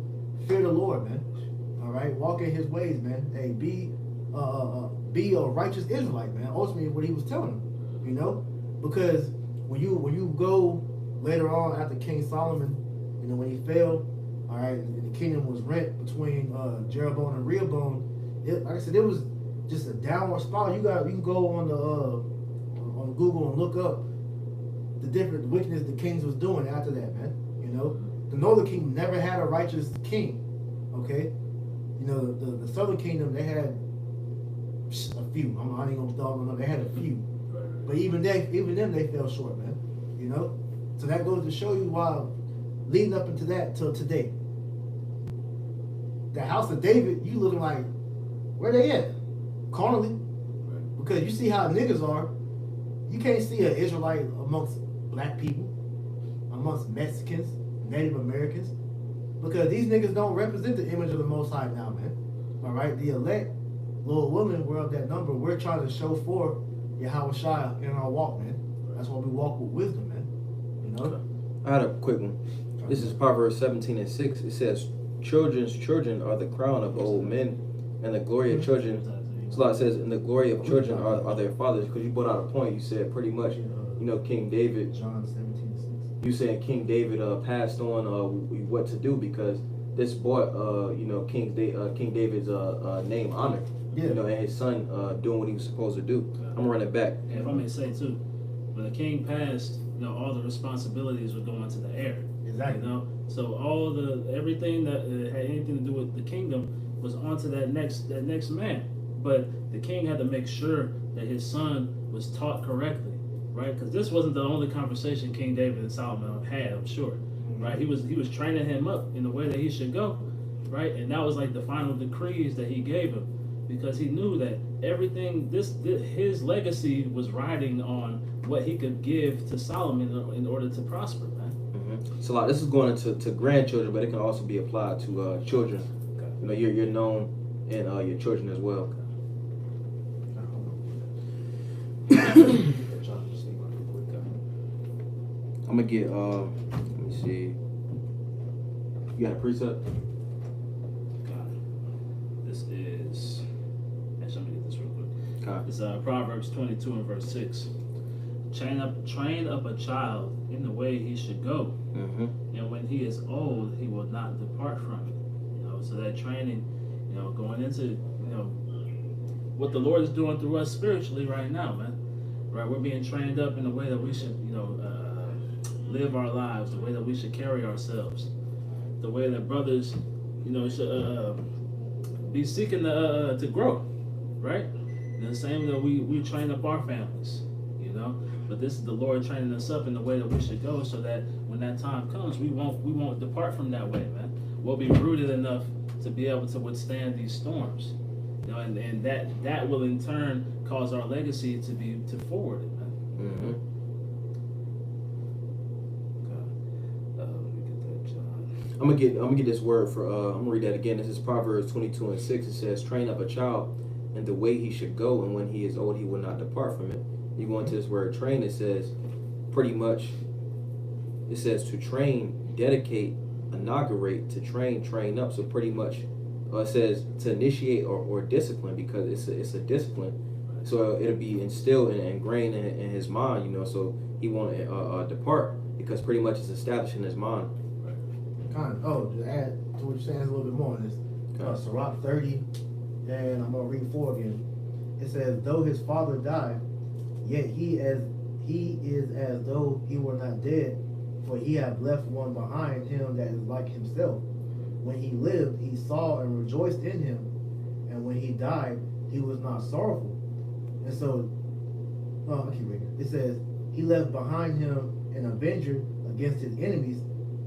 fear the Lord, man. All right, walk in His ways, man. Hey, be a righteous Israelite, man. Ultimately, what he was telling them, because when you go later on after King Solomon, when he fell, all right, and the kingdom was rent between Jeroboam and Rehoboam. Like I said, it was just a downward spiral. You can go on Google and look up the different wickedness the kings was doing after that, man. The northern kingdom never had a righteous king. Okay, the southern kingdom, they had a few. I'm not even gonna dog on them. They had a few, but even them they fell short, man. So that goes to show you why, leading up into that till today, the house of David, you looking like, where they at? Carnally. Because you see how niggas are. You can't see an Israelite amongst black people, amongst Mexicans, Native Americans, because these niggas don't represent the image of the Most High now, man. All right, the elect, little women, we're of that number. We're trying to show forth Yahweh Shai in our walk, man. That's why we walk with wisdom, man. I had a quick one. This is Proverbs 17:6. It says, "Children's children are the crown of old men, and the glory of children." So it says, "And the glory of children are their fathers." Because you brought out a point. You said pretty much, King David. John 17:6. You said King David passed on what to do, because this brought King David's name honor. Yeah. And his son doing what he was supposed to do. I'm gonna run it back. And if I may say too, when the king passed, all the responsibilities would go into the heir. Exactly. So everything that had anything to do with the kingdom was onto that next man. But the king had to make sure that his son was taught correctly, right? Because this wasn't the only conversation King David and Solomon had, I'm sure, right? He was training him up in the way that he should go, right? And that was like the final decrees that he gave him, because he knew that everything, his legacy was riding on what he could give to Solomon in order to prosper, man. Mm-hmm. So this is going into grandchildren, but it can also be applied to children. Okay. You're known in your children as well. I'm gonna get let me see. You got a precept? Got it. This is, actually, let me get this real quick. God. It's Proverbs 22 and verse 6. Train up a child in the way he should go, Mm-hmm. and when he is old, he will not depart from it. You know, so that training, you know, going into, you know, what the Lord is doing through us spiritually right now, man. Right, we're being trained up in the way that we should, you know, live our lives, the way that we should carry ourselves, the way that brothers, you know, should be seeking to grow, right? And the same that we train up our families, you know. But this is the Lord training us up in the way that we should go, so that when that time comes, we won't depart from that way, man. We'll be rooted enough to be able to withstand these storms, you know, and that will in turn cause our legacy to forward it, man. Mm-hmm. Let me get that, John. I'm gonna get this word for I'm gonna read that again. This is Proverbs 22 and 6. It says, "Train up a child in the way he should go, and when he is old, he will not depart from it." You go into this word train. It says, pretty much, it says to train, dedicate, inaugurate, to train up. So pretty much, it says to initiate or discipline, because it's a discipline. So it'll be instilled and ingrained in his mind, you know. So he won't depart, because pretty much it's established in his mind. Kind of. Oh, to add to what you're saying, a little bit more on this. Sirach 30, and I'm gonna read 4 again. It says, "Though his father died, yet he is as though he were not dead, for he have left one behind him that is like himself. When he lived, he saw and rejoiced in him, and when he died, he was not sorrowful." And so, I keep reading. It says, "He left behind him an avenger against his enemies,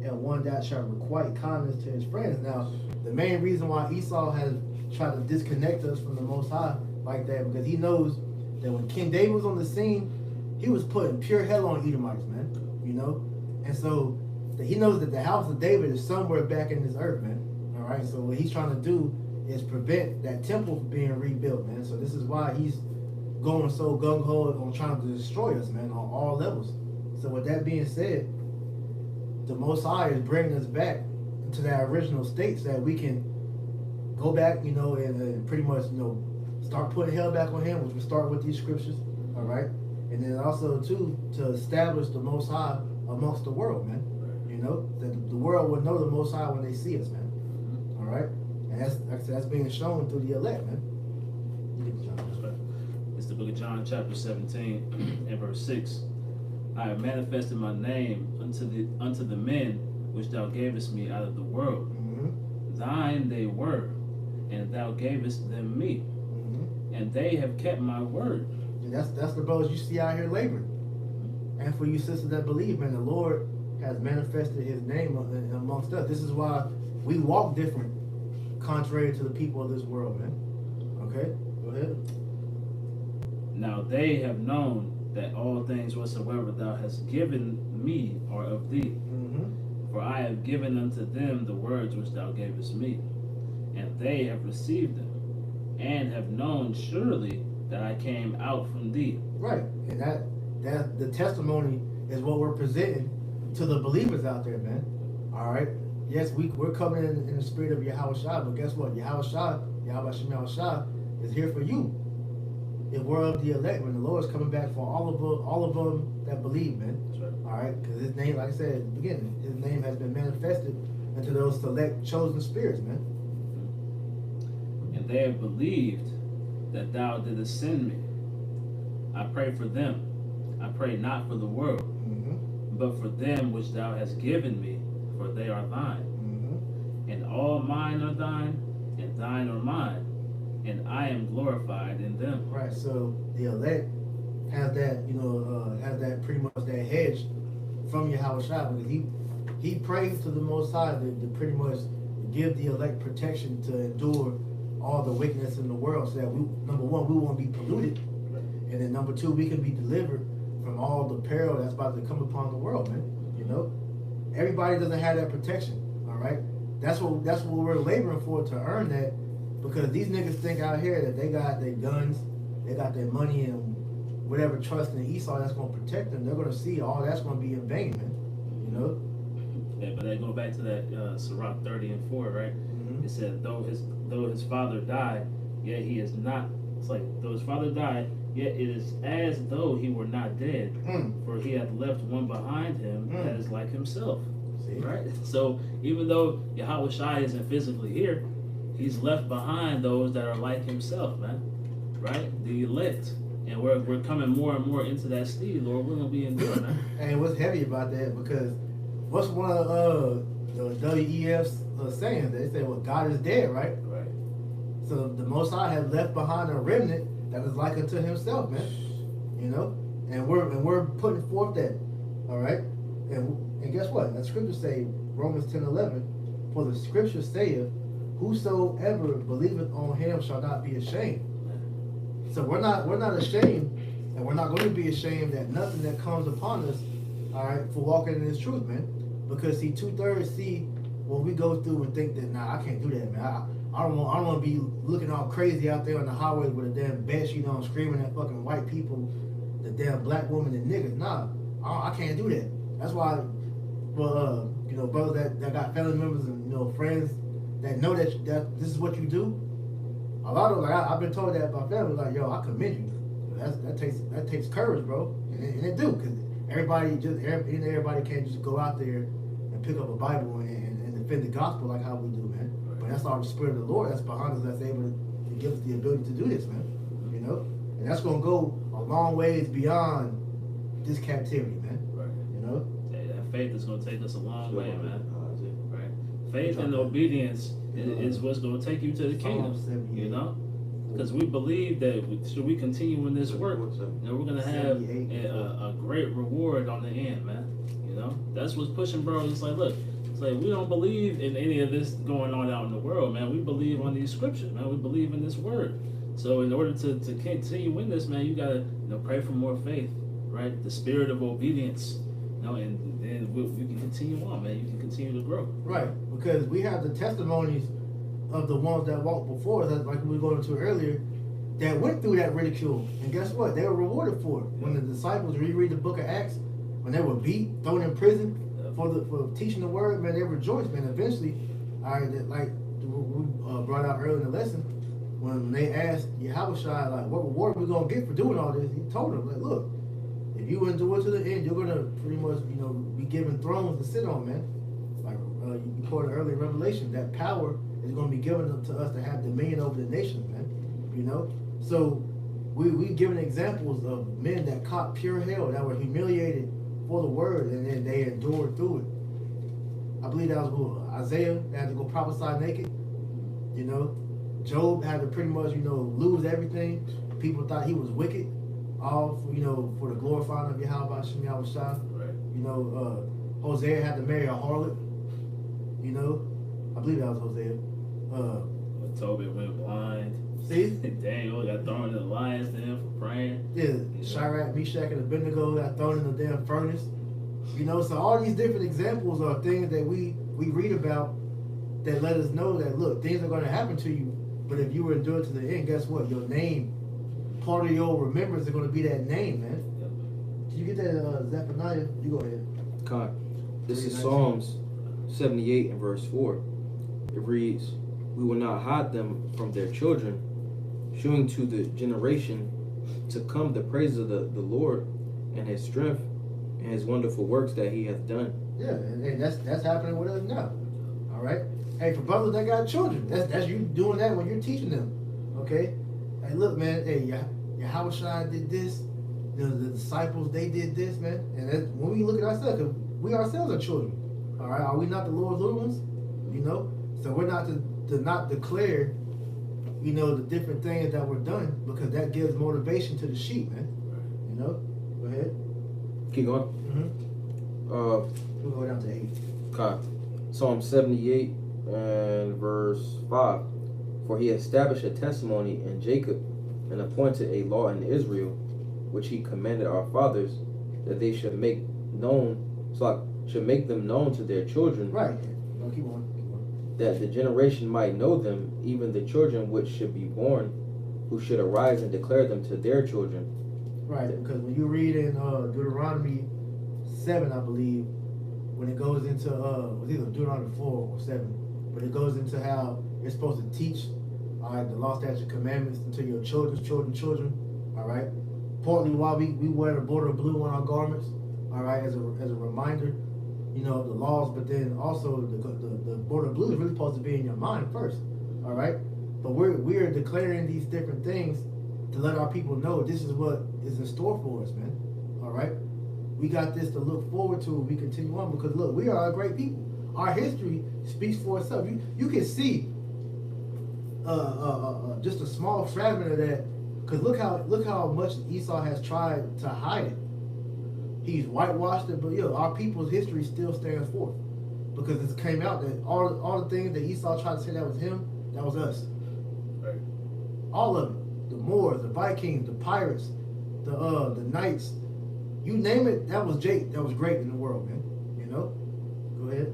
and one that shall requite kindness to his friends." Now, the main reason why Esau has tried to disconnect us from the Most High like that, because he knows that when King David was on the scene, he was putting pure hell on Edomites, man. You know? And so he knows that the house of David is somewhere back in this earth, man. Alright? So what he's trying to do is prevent that temple from being rebuilt, man. So this is why he's going so gung-ho on trying to destroy us, man, on all levels. So with that being said, the Most High is bringing us back to that original state so that we can go back, you know, and pretty much, you know, start putting hell back on him, which we start with these scriptures, all right? And then also, too, to establish the Most High amongst the world, man. You know, that the world will know the Most High when they see us, man. All right? And that's, like I said, that's being shown through the elect, man. That's right. It's the book of John, chapter 17, and verse 6. "I have manifested my name unto the men which thou gavest me out of the world. Mm-hmm. Thine they were, and thou gavest them me, and they have kept my word." And that's the brothers you see out here laboring. And for you sisters that believe, man, the Lord has manifested his name amongst us. This is why we walk different, contrary to the people of this world, man. Okay? Go ahead. "Now they have known that all things whatsoever thou hast given me are of thee. Mm-hmm. For I have given unto them the words which thou gavest me, and they have received them, and have known surely that I came out from thee." Right. And that the testimony is what we're presenting to the believers out there, man. All right. Yes, we're coming in the spirit of Yahushua, but guess what? Yahushua is here for you. If we're of the elect, when the Lord's coming back for all of them that believe, man. That's right. All right, because his name, like I said at the beginning, his name has been manifested into those select chosen spirits, man. "And they have believed that thou didst send me. I pray for them. I pray not for the world, Mm-hmm. but for them which thou hast given me, for they are thine. Mm-hmm. And all mine are thine, and thine are mine, and I am glorified in them." Right. So the elect has that, you know, has that pretty much that hedge from Yahushua, because he prays to the Most High to pretty much give the elect protection to endure all the wickedness in the world, so that we, number one, we won't be polluted, and then number two, we can be delivered from all the peril that's about to come upon the world, man. You know, everybody doesn't have that protection. All right, that's what we're laboring for, to earn that, because these niggas think out here that they got their guns, they got their money, and whatever trust in Esau that's going to protect them. They're going to see all that's going to be in vain, man. You know. Yeah, but they go back to that Sirach 30 and 4, right? Mm-hmm. It said, though his father died, yet he is not It's like, though his father died, yet it is as though he were not dead, for he hath left one behind him that is like himself. See? Right? So even though Yahweh Shai isn't physically here, he's left behind those that are like himself, man. Right? The elect. And we're coming more and more into that stage, Lord. We're gonna be enduring, man. And what's heavy about that, because what's one of the WEF's sayings? They say, well, God is dead, right? Right. So the Most High has left behind a remnant that is like unto himself, man. You know? And we're putting forth that. All right? And guess what? The scriptures say, Romans 10:11, for the scripture saith, whosoever believeth on him shall not be ashamed. So we're not ashamed, and we're not going to be ashamed at nothing that comes upon us, all right, for walking in this truth, man. Because see, 2/3 see when we go through and think that, nah, I can't do that, man. I don't want to be looking all crazy out there on the highway with a damn bed sheet on, screaming at fucking white people, the damn black woman and niggas. Nah, I can't do that. That's why, well, you know, brothers that got family members and, you know, friends that know that this is what you do. A lot of, like, I've been told that by family, like, yo, I commend you. That takes courage, bro, and it do, because everybody can't just go out there and pick up a Bible and defend the gospel like how we do, man. But that's our spirit of the Lord that's behind us, that's able to give us the ability to do this, man. You know, and that's gonna go a long ways beyond this captivity, man. Right. You know, that faith is gonna take us a long way, man. Right. Faith and obedience is what's going to take you to the kingdom, you know? Because we believe that should we continue in this work, you know, we're going to have a great reward on the end, man. You know? That's what's pushing, bro. It's like, look, it's like we don't believe in any of this going on out in the world, man. We believe on these scriptures, man. We believe in this word. So in order to continue in this, man, you got to, you know, pray for more faith, right? The spirit of obedience. You know, and then we can continue on, man. You can continue to grow. Right, because we have the testimonies of the ones that walked before us, like we were going into earlier, that went through that ridicule. And guess what? They were rewarded for it. When the disciples reread the book of Acts, when they were beat, thrown in prison for teaching the word, man, they rejoiced, man. Eventually, like we brought out earlier in the lesson, when they asked Yahushua, like, what reward are we going to get for doing all this? He told them, like, look, if you endure to the end, you're going to pretty much, you know, be given thrones to sit on, man. Like you quoted earlier in Revelation, that power is going to be given to us to have dominion over the nations, man. You know? So we given examples of men that caught pure hell, that were humiliated for the word, and then they endured through it. I believe that was who? Isaiah, that had to go prophesy naked. You know? Job had to pretty much, you know, lose everything. People thought he was wicked. All for, you know, for the glorifying of Yahweh Shem Yahushua. Right. You know, Hosea had to marry a harlot. You know, I believe that was Hosea. Tobit went blind. See? Daniel got thrown in the lion's den for praying. Yeah, Shadrach, Meshach, and Abednego got thrown in the damn furnace. You know, so all these different examples are things that we read about that let us know that, look, things are going to happen to you, but if you were endured to the end, guess what? Your name, part of your remembrance is going to be that name, man. Yep. Did you get that, Zephaniah? You go ahead. God, this is Psalms 78 and verse 4. It reads, we will not hide them from their children, shewing to the generation to come the praises of the Lord and his strength and his wonderful works that he hath done. Yeah, and that's happening with us now. All right? Hey, for brothers that got children, that's you doing that when you're teaching them. Okay? Hey, look, man, hey, Yahushua did this. The disciples, they did this, man. And when we look at ourselves, 'cause we ourselves are children. All right? Are we not the Lord's little ones? You know? So we're not to not declare, you know, the different things that were done, because that gives motivation to the sheep, man. You know? Go ahead. Keep going. Mm-hmm. We'll go down to 8. God. Psalm 78 and verse 5. For he established a testimony in Jacob and appointed a law in Israel, which he commanded our fathers, that they should make them known to their children. Right. No, keep on. That the generation might know them, even the children which should be born, who should arise and declare them to their children. Right, because when you read in Deuteronomy 7, I believe, when it goes into, it was either Deuteronomy 4 or 7, but it goes into how you're supposed to teach All right, the law, statute, commandments unto your children's children. All right. Importantly, why we wear the border of blue on our garments. All right, as a reminder, you know, the laws. But then also the border of blue is really supposed to be in your mind first. All right. But we're declaring these different things to let our people know this is what is in store for us, man. All right. We got this to look forward to. We continue on because look, we are a great people. Our history speaks for itself. You can see just a small fragment of that. Because look how much Esau has tried to hide it. He's whitewashed it, but our people's history still stands forth. Because it came out that all the things that Esau tried to say that was him, that was us. Right. All of it. The Moors, the Vikings, the pirates, the knights. You name it, that was Jake. That was great in the world, man. You know? Go ahead.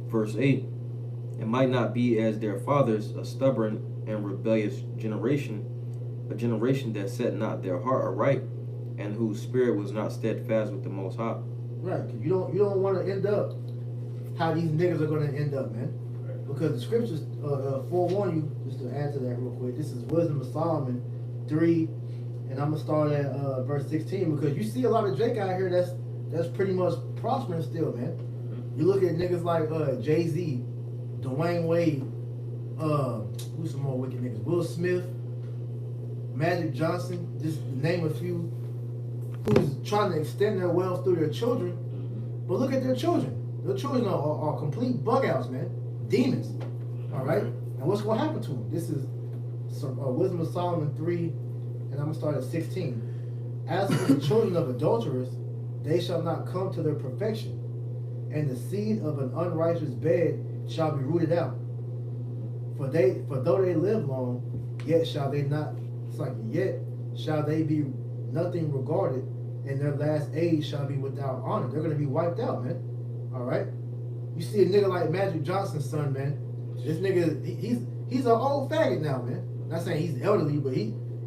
Verse 8. It might not be as their fathers, a stubborn and rebellious generation, a generation that set not their heart aright, and whose spirit was not steadfast with the Most High. Right, because you don't want to end up how these niggas are going to end up, man. Right. Because the scriptures forewarn you, just to add to that real quick, this is Wisdom of Solomon 3, and I'm going to start at verse 16, because you see a lot of Jake out here that's pretty much prospering still, man. You look at niggas like Jay-Z, Dwayne Wade, who's some more wicked niggas? Will Smith, Magic Johnson, just to name a few, who's trying to extend their wealth through their children. But look at their children. Their children are complete bug outs, man. Demons. All right? And what's going to happen to them? This is Wisdom of Solomon 3, and I'm going to start at 16. As for the children of adulterers, they shall not come to their perfection, and the seed of an unrighteous bed shall be rooted out. For though they live long, yet shall they be nothing regarded, and their last age shall be without honor. They're gonna be wiped out, man. All right. You see a nigga like Magic Johnson's son, man. This nigga, he's an old faggot now, man. Not saying he's elderly, but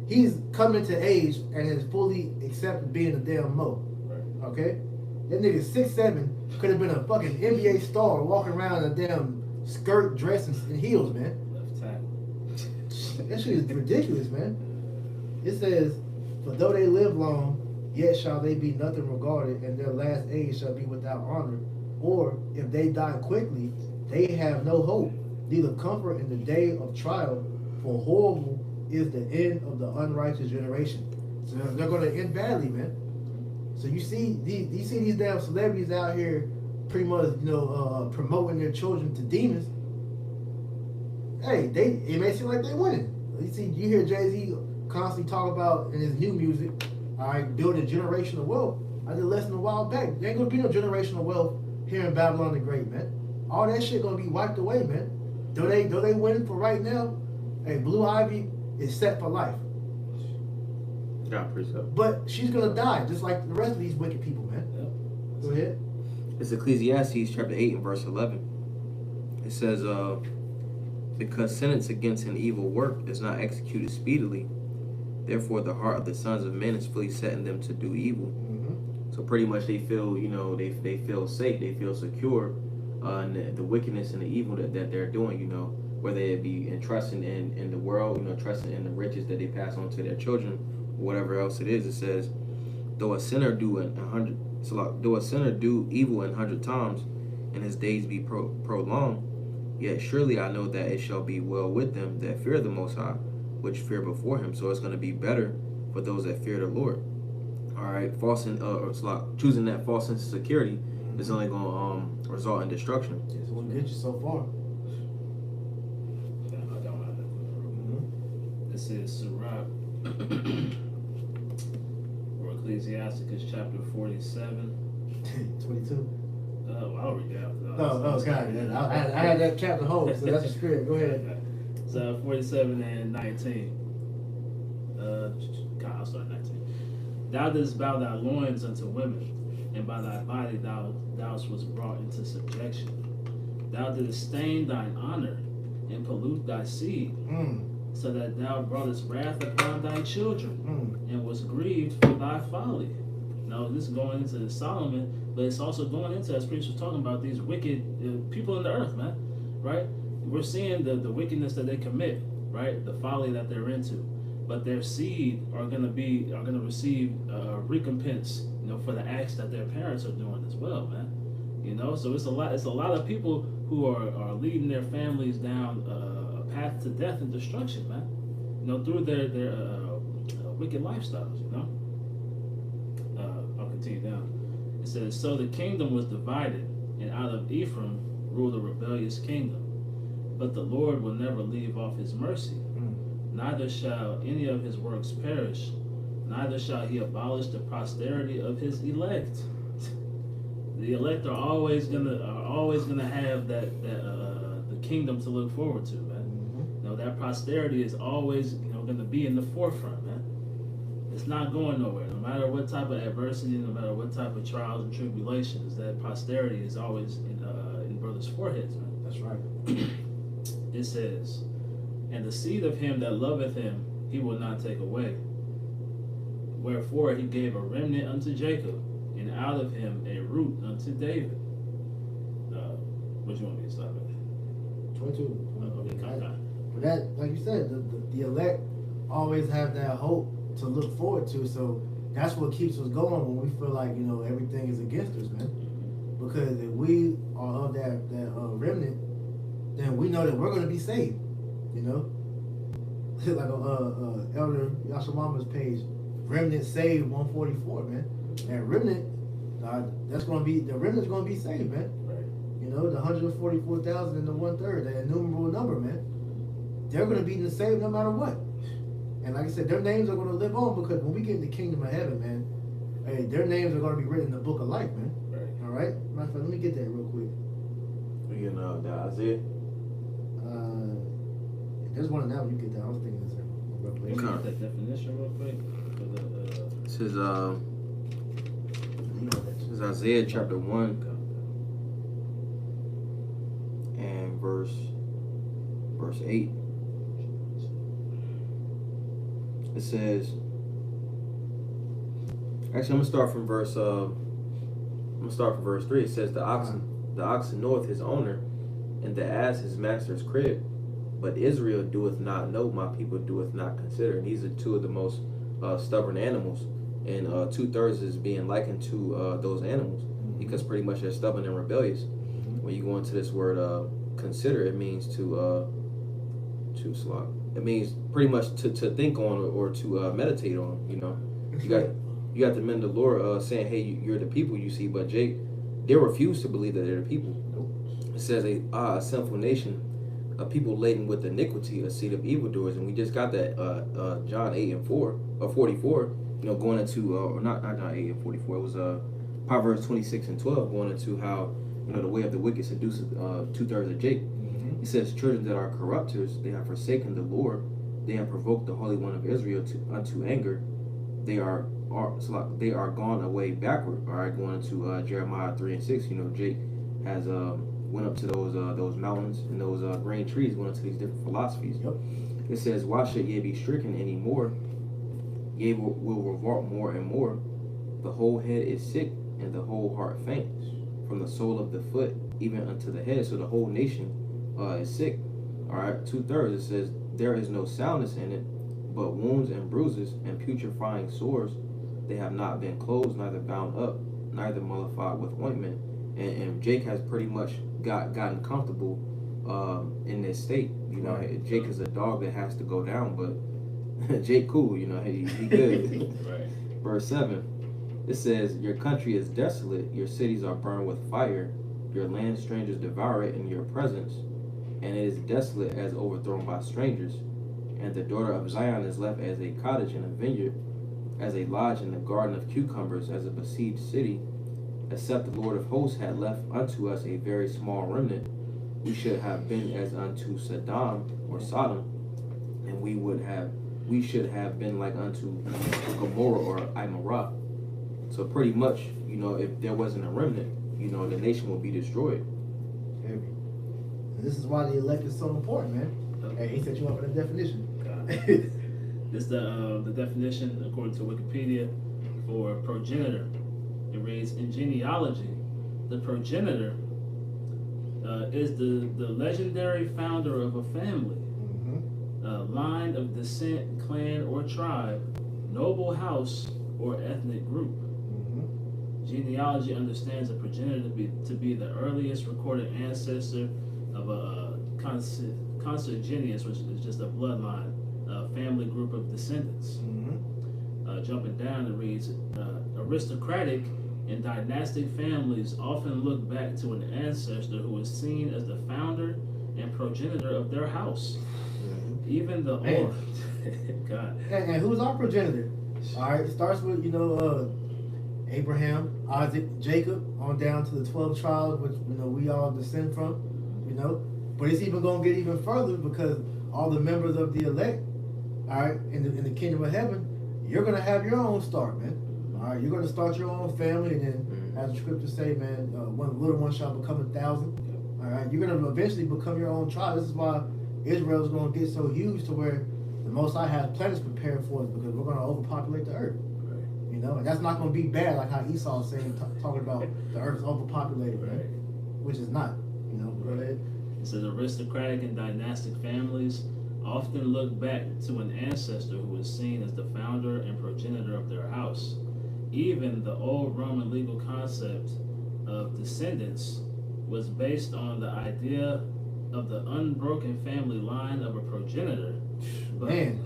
he's coming to age and has fully accepted being a damn mo. Right. Okay. That nigga 6'7" could have been a fucking NBA star walking around in a damn skirt, dress, and heels, man. Left tackle. That shit is ridiculous, man. It says, for though they live long, yet shall they be nothing regarded, and their last age shall be without honor. Or if they die quickly, they have no hope, neither comfort in the day of trial, for horrible is the end of the unrighteous generation. So they're going to end badly, man. So you see these damn celebrities out here pretty much, promoting their children to demons. Hey, it may seem like they're winning. You hear Jay-Z constantly talk about in his new music, all right, building generational wealth. I did a lesson a while back. There ain't gonna be no generational wealth here in Babylon the Great, man. All that shit gonna be wiped away, man. Though they winning for right now, hey, Blue Ivy is set for life. God, praise God. But she's gonna die, just like the rest of these wicked people, man. Yep. Go ahead. It's Ecclesiastes chapter 8 and verse 11. It says, because sentence against an evil work is not executed speedily, therefore the heart of the sons of men is fully set in them to do evil. Mm-hmm. So pretty much they feel, they feel safe, they feel secure in the wickedness and the evil that they're doing, whether it be entrusting in the world, trusting in the riches that they pass on to their children, or whatever else it is. It says, though a sinner do evil 100 times, and his days be prolonged, yet surely I know that it shall be well with them that fear the Most High, which fear before him. So it's going to be better for those that fear the Lord. All right, choosing that false sense of security is only going to result in destruction. It's going to get you so far. I don't have that. Mm-hmm. This is Sirach, or Ecclesiasticus chapter 47. 22. I'll read that. No, it's kind of. I had that chapter home, so that's the spirit. Go ahead. So 47 and 19. I'll start 19. Thou didst bow thy loins unto women, and by thy body thou was brought into subjection. Thou didst stain thine honor, and pollute thy seed, so that thou broughtest wrath upon thy children, and was grieved for thy folly. Now, this is going into Solomon, but it's also going into, as Priest was talking about, these wicked people in the earth, man, right? We're seeing the wickedness that they commit, right? The folly that they're into. But their seed are gonna receive recompense, for the acts that their parents are doing as well, man. So it's a lot of people who are leading their families down a path to death and destruction, man. Through their wicked lifestyles. I'll continue down. It says, so the kingdom was divided, and out of Ephraim ruled a rebellious kingdom. But the Lord will never leave off his mercy, neither shall any of his works perish, neither shall he abolish the posterity of his elect. The elect are always gonna have that the kingdom to look forward to, man. That posterity is always gonna be in the forefront, man. It's not going nowhere. No matter what type of adversity, no matter what type of trials and tribulations, that posterity is always in brothers' foreheads, man. That's right. It says, and the seed of him that loveth him, he will not take away. Wherefore he gave a remnant unto Jacob, and out of him a root unto David. What you want me to stop at? 22. Okay. But that, like you said, the elect always have that hope to look forward to. So that's what keeps us going when we feel like everything is against us, man. Because if we are of that remnant, then we know that we're going to be saved. Like Elder Yashimama's page, remnant saved 144, man. And remnant, the remnant's going to be saved, man. Right. The 144,000 and the 1/3, that innumerable number, man. They're going to be in the saved no matter what. And like I said, their names are going to live on, because when we get in the kingdom of heaven, man, hey, their names are going to be written in the book of life, man. Right. All right? Matter of fact, let me get that real quick. We getting the Isaiah. There's one in that one. You get that. I was thinking this. Can you get that definition real quick? This is Isaiah chapter 1 and verse 8. It says, actually, I'm gonna start from verse 3. It says, the oxen knoweth his owner, and the ass his master's crib. But Israel doeth not know, my people doeth not consider. And these are two of the most stubborn animals, and 2/3 is being likened to those animals, because pretty much they're stubborn and rebellious. When you go into this word consider, it means to slot. It means pretty much to think on or to meditate on. You got the men of the Lord saying, hey, you're the people you see, but they refuse to believe that they're the people. It says a sinful nation, a people laden with iniquity, a seed of evildoers. And we just got that John 8:44, going into or not John 8:44. It was Proverbs 26:12, going into how the way of the wicked seduces 2/3 of Jacob. He says, children that are corrupters, they have forsaken the Lord, they have provoked the Holy One of Israel unto anger. They are gone away backward. All right, going into Jeremiah 3:6. Jake has went up to those mountains and those green trees, went into these different philosophies. Yep. Mm-hmm. It says, why should ye be stricken any more? Ye will revolt more and more. The whole head is sick, and the whole heart faints, from the sole of the foot even unto the head. So the whole nation is sick. All right, 2/3. It says, there is no soundness in it, but wounds and bruises and putrefying sores. They have not been closed, neither bound up, neither mollified with ointment. And Jake has pretty much gotten comfortable in this state. Right. Jake is a dog that has to go down, but Jake cool, he good. Right. Verse 7, it says, your country is desolate, your cities are burned with fire, your land strangers devour it in your presence, and it is desolate as overthrown by strangers. And the daughter of Zion is left as a cottage in a vineyard, as a lodge in the garden of cucumbers, as a besieged city. Except the Lord of hosts had left unto us a very small remnant, we should have been as unto Sodom or Sodom, and we should have been like unto Gomorrah or Amorah. So pretty much, if there wasn't a remnant, the nation would be destroyed. And this is why the elect is so important, man. Hey, he set you up for the definition. This is the definition according to Wikipedia for progenitor. It reads, in genealogy, the progenitor is the legendary founder of a family, line of descent, clan, or tribe, noble house, or ethnic group. Mm-hmm. Genealogy understands a progenitor to be the earliest recorded ancestor of a consanguineous, which is just a bloodline, family group of descendants. Mm-hmm. Jumping down, it reads, aristocratic and dynastic families often look back to an ancestor who is seen as the founder and progenitor of their house. Mhm. Even the Man. old God. And who's our progenitor? All right, it starts with Abraham, Isaac, Jacob, on down to the 12 tribes, which we all descend from. But it's even gonna get even further because all the members of the elect, all right, in the kingdom of heaven, you're gonna have your own start, man. All right, you're gonna start your own family, and then, as the scriptures say, man, one little one shall become 1,000. All right, you're gonna eventually become your own tribe. This is why Israel's gonna get so huge to where the Most High has planets prepared for us because we're gonna overpopulate the earth. And that's not gonna be bad, like how Esau was saying, talking about the earth is overpopulated, right? Which is not. Go ahead. It says aristocratic and dynastic families often look back to an ancestor who is seen as the founder and progenitor of their house. Even the old Roman legal concept of descendants was based on the idea of the unbroken family line of a progenitor. But, Man,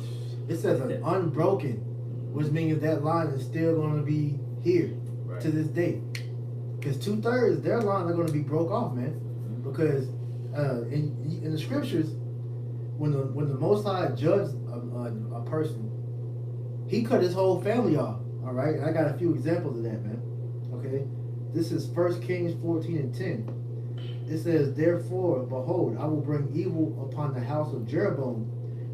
it says an unbroken, which means that line is still going to be here to this day. Because 2/3 their line are going to be broke off, man. Because in the scriptures, when the Most High judged a person, he cut his whole family off. All right, and I got a few examples of that, man. Okay, this is 1 Kings 14:10. It says, "Therefore, behold, I will bring evil upon the house of Jeroboam,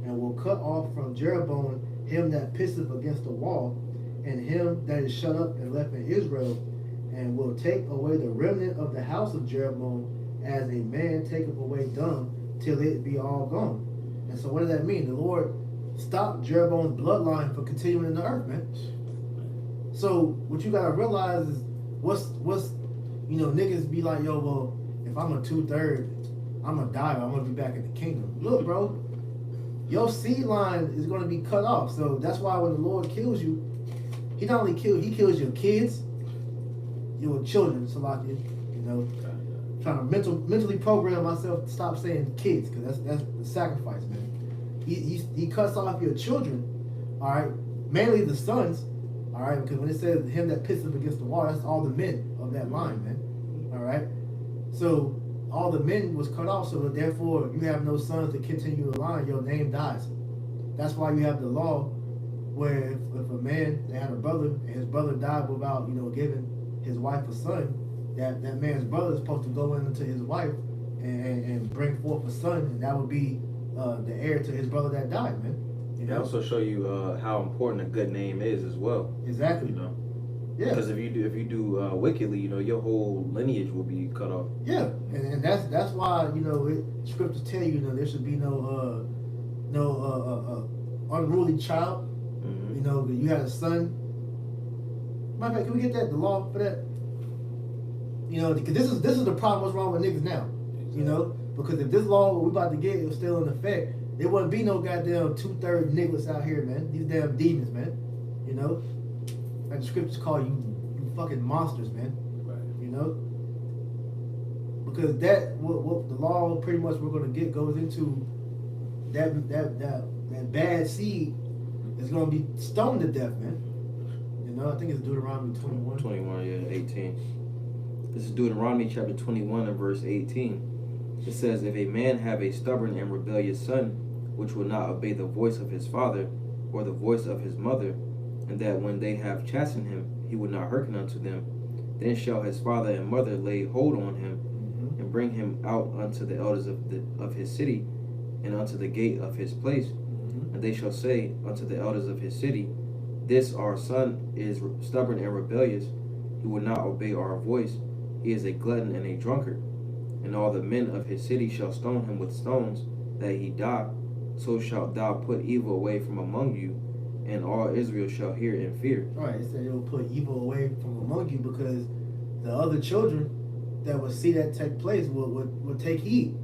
and will cut off from Jeroboam him that pisseth against the wall, and him that is shut up and left in Israel, and will take away the remnant of the house of Jeroboam, as a man taketh away dung, till it be all gone." And so what does that mean? The Lord stopped Jeroboam's bloodline from continuing in the earth, man. So what you gotta realize is what's niggas be like, yo, well, if I'm a 2/3, I'm gonna die, but I'm gonna be back in the kingdom. Look, bro, your seed line is gonna be cut off. So that's why when the Lord kills you, he not only kills your kids, your children, Salakia, trying to mentally program myself to stop saying kids, because that's the sacrifice, man. He cuts off your children, all right, mainly the sons, all right, because when it says him that pisses against the wall, that's all the men of that line, man, all right. So all the men was cut off, so therefore you have no sons to continue the line. Your name dies. That's why you have the law where if a man that had a brother and his brother died without giving his wife a son, that man's brother is supposed to go into his wife and bring forth a son, and that would be the heir to his brother that died, man. They also show you how important a good name is as well. Exactly. Yeah. Because if you do wickedly, your whole lineage will be cut off. Yeah, and that's why scriptures tell you there should be no unruly child. Mm-hmm. You had a son. Matter of fact, can we get the law for that? Because this is the problem. What's wrong with niggas now? Because if this law we're about to get was still in effect, there wouldn't be no goddamn 2/3 niggas out here, man. These damn demons, man. Like the scriptures call you fucking monsters, man. Right. Because that what the law pretty much we're gonna get goes into that bad seed is gonna be stoned to death, man. I think it's Deuteronomy 21. 21, yeah, 18. This is Deuteronomy chapter 21 and verse 18. It says, "If a man have a stubborn and rebellious son, which will not obey the voice of his father or the voice of his mother, and that when they have chastened him, he would not hearken unto them, then shall his father and mother lay hold on him, and bring him out unto the elders of his city, and unto the gate of his place. And they shall say unto the elders of his city, This our son is stubborn and rebellious, he will not obey our voice, he is a glutton and a drunkard. And all the men of his city shall stone him with stones, that he die. So shalt thou put evil away from among you, and all Israel shall hear and fear." All right, it said it will put evil away from among you, because the other children that would see that take place would take heed.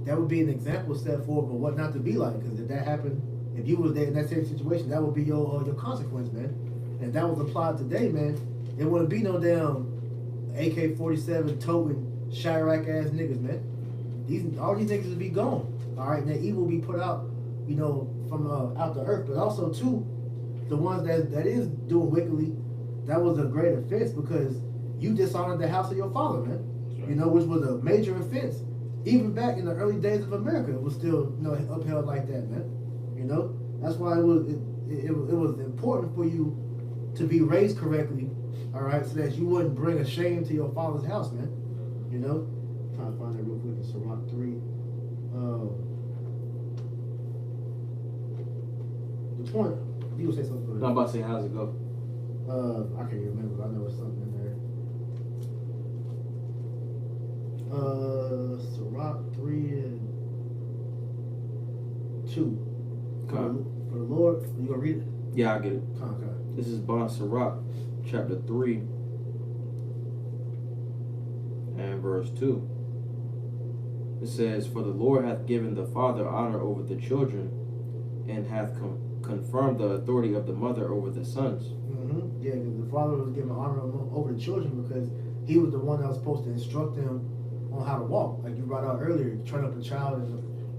that would be an example set forward for what not to be like. Because if that happened, if you was there in that same situation, that would be your consequence, man. And if that was applied today, man, there wouldn't be no damn AK-47 toting Chirac ass niggas, man. All these niggas would be gone. All right, and that evil will be put out, you know, from out the earth. But also too, the ones that is doing wickedly, that was a great offense because you dishonored the house of your father, man. Right. You know, which was a major offense. Even back in the early days of America, it was still, you know, upheld like that, man. You know, that's why it was important for you to be raised correctly, all right, so that you wouldn't bring a shame to your father's house, man. You know, I'm trying to find that real quick in Sirach 3. The point, you would say something good. No, I'm about to say, how's it go? I can't even remember, but I know it's something in there. Sirach 3 and 2. For the Lord, you gonna read it? Yeah, I get it. Okay. This is Sirach, chapter 3 and verse 2. It says, "For the Lord hath given the father honor over the children, and hath confirmed the authority of the mother over the sons." Mm-hmm. Yeah, the father was given honor over the children because he was the one that was supposed to instruct them on how to walk. Like you brought out earlier, you train up a child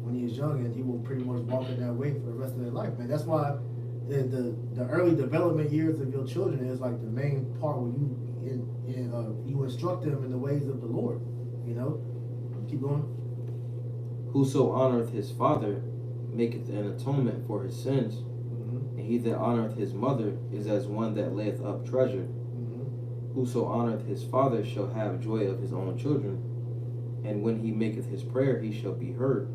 when he is young, and he will pretty much walk in that way for the rest of their life, man. That's why the early development years of your children is like the main part where you instruct them in the ways of the Lord. You know, keep going. "Whoso honoreth his father maketh an atonement for his sins, Mm-hmm. and he that honoreth his mother is as one that layeth up treasure. Mm-hmm. Whoso honoreth his father shall have joy of his own children, and when he maketh his prayer he shall be heard.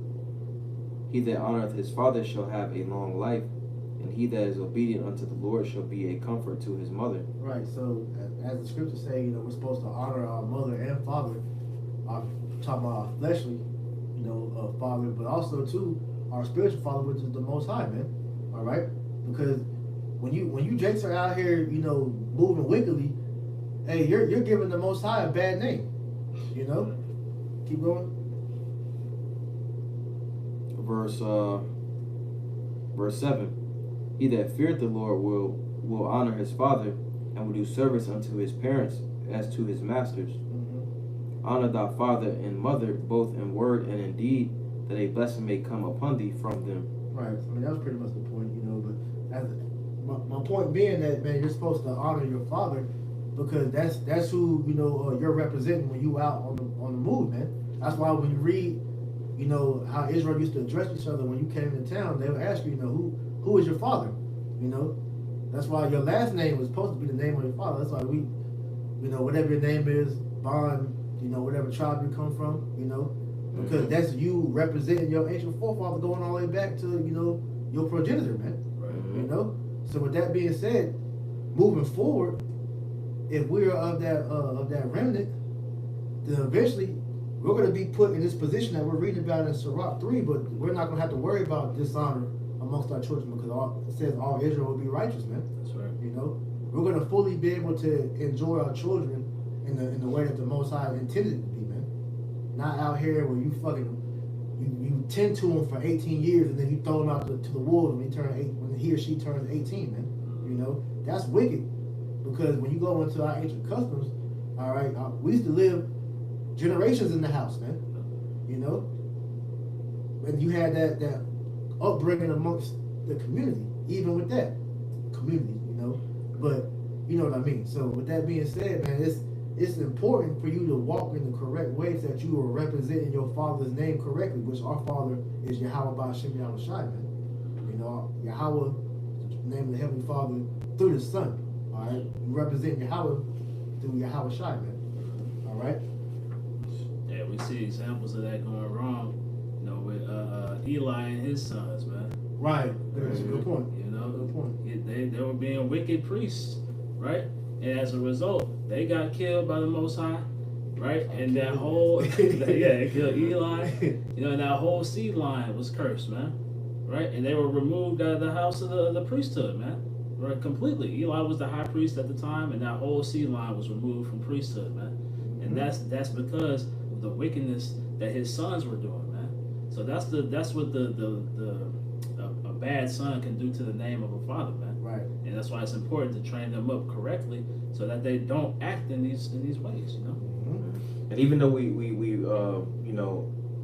He that honoreth his father shall have a long life, and he that is obedient unto the Lord shall be a comfort to his mother." Right. So, as the scriptures say, you know, we're supposed to honor our mother and father. I'm talking about our fleshly, you know, father, but also too our spiritual father, which is the Most High, man. All right. Because when you jakes are out here, you know, moving wickedly, hey, you're giving the Most High a bad name. You know. Keep going. Verse 7. "He that feareth the Lord will honor his father, and will do service unto his parents as to his masters. Mm-hmm. Honor thy father and mother both in word and in deed, that a blessing may come upon thee from them." Right. I mean, that was pretty much the point, you know. But as my point being that, man, you're supposed to honor your father because that's who, you know, you're representing when you out on the move, man. That's why when you read, you know, how Israel used to address each other when you came into town, they would ask you, you know, who is your father? You know, that's why your last name was supposed to be the name of your father. That's why we, you know, whatever your name is, Bond, you know, whatever tribe you come from, you know, because that's you representing your ancient forefather going all the way back to, you know, your progenitor, man. Right. You know. So with that being said, moving forward, if we're of that remnant, then eventually we're going to be put in this position that we're reading about in Sirach 3, but we're not going to have to worry about dishonor amongst our children because it says all Israel will be righteous, man. That's right. You know, we're going to fully be able to enjoy our children in the way that the Most High intended it to be, man. Not out here where you you tend to them for 18 years and then you throw them out to the wolves when he or she turns 18, man. You know, that's wicked because when you go into our ancient customs, all right, we used to live generations in the house, man. You know, and you had that upbringing amongst the community, even with that community, you know. But you know what I mean. So with that being said, man, it's important for you to walk in the correct way so that you are representing your father's name correctly, which our father is Yahweh Ba'ashem Yahweh Shai, man. You know, Yahweh, the name of the Heavenly Father through the Son. All right, you represent Yahweh through Yahweh Shai, man. All right. Yeah, we see examples of that going wrong, you know, with Eli and his sons, man. Right. That's a good point. You know, good point. They were being wicked priests, right? And as a result, they got killed by the Most High, right? And that whole, they killed Eli. You know, and that whole seed line was cursed, man, right? And they were removed out of the house of the priesthood, man, right? Completely. Eli was the high priest at the time, and that whole seed line was removed from priesthood, man. And that's because of the wickedness that his sons were doing, man. So that's what a bad son can do to the name of a father, man. Right. And that's why it's important to train them up correctly so that they don't act in these ways, you know. Mm-hmm. And even though we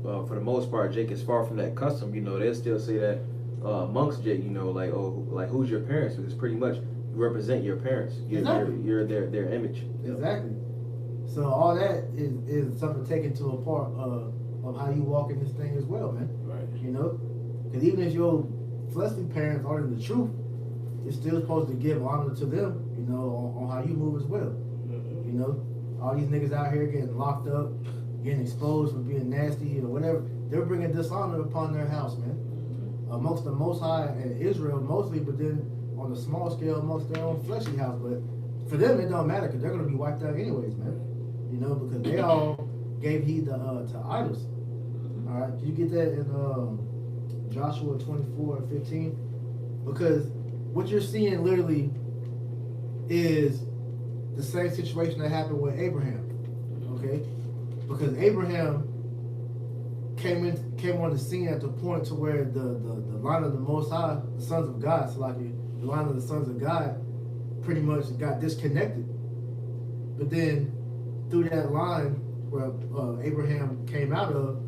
for the most part, Jake is far from that custom. You know, they'll still say that amongst Jake. You know, like, oh, like, who's your parents? Because pretty much you represent your parents. Exactly. You're their image. Exactly. So all that is something taken to a part of how you walk in this thing as well, man. Right. You know, because even if your fleshly parents aren't in the truth, you're still supposed to give honor to them. You know, on how you move as well. Mm-hmm. You know, all these niggas out here getting locked up, getting exposed for being nasty or whatever, they're bringing dishonor upon their house, man. Amongst the Most High and Israel mostly, but then on a small scale amongst their own fleshly house. But for them, it don't matter because they're going to be wiped out anyways, man. You know, because they all gave heed to idols. All right, can you get that in Joshua 24:15? Because what you're seeing literally is the same situation that happened with Abraham. Okay, because Abraham came on the scene at the point to where the line of the Most High, the sons of God, so like the line of the sons of God, pretty much got disconnected. But then through that line where Abraham came out of,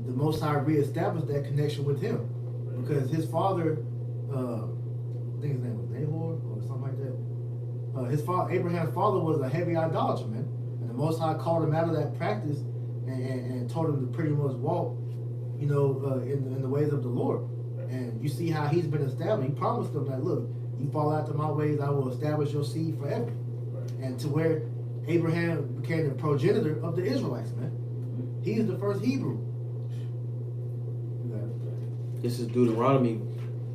the Most High reestablished that connection with him, because his father, I think his name was Nahor or something like that. Abraham's father was a heavy idolater, man, and the Most High called him out of that practice and told him to pretty much walk, you know, in the ways of the Lord. And you see how he's been established. He promised them that, look, you fall after my ways, I will establish your seed forever. And to where Abraham became the progenitor of the Israelites, man. He's the first Hebrew. This is Deuteronomy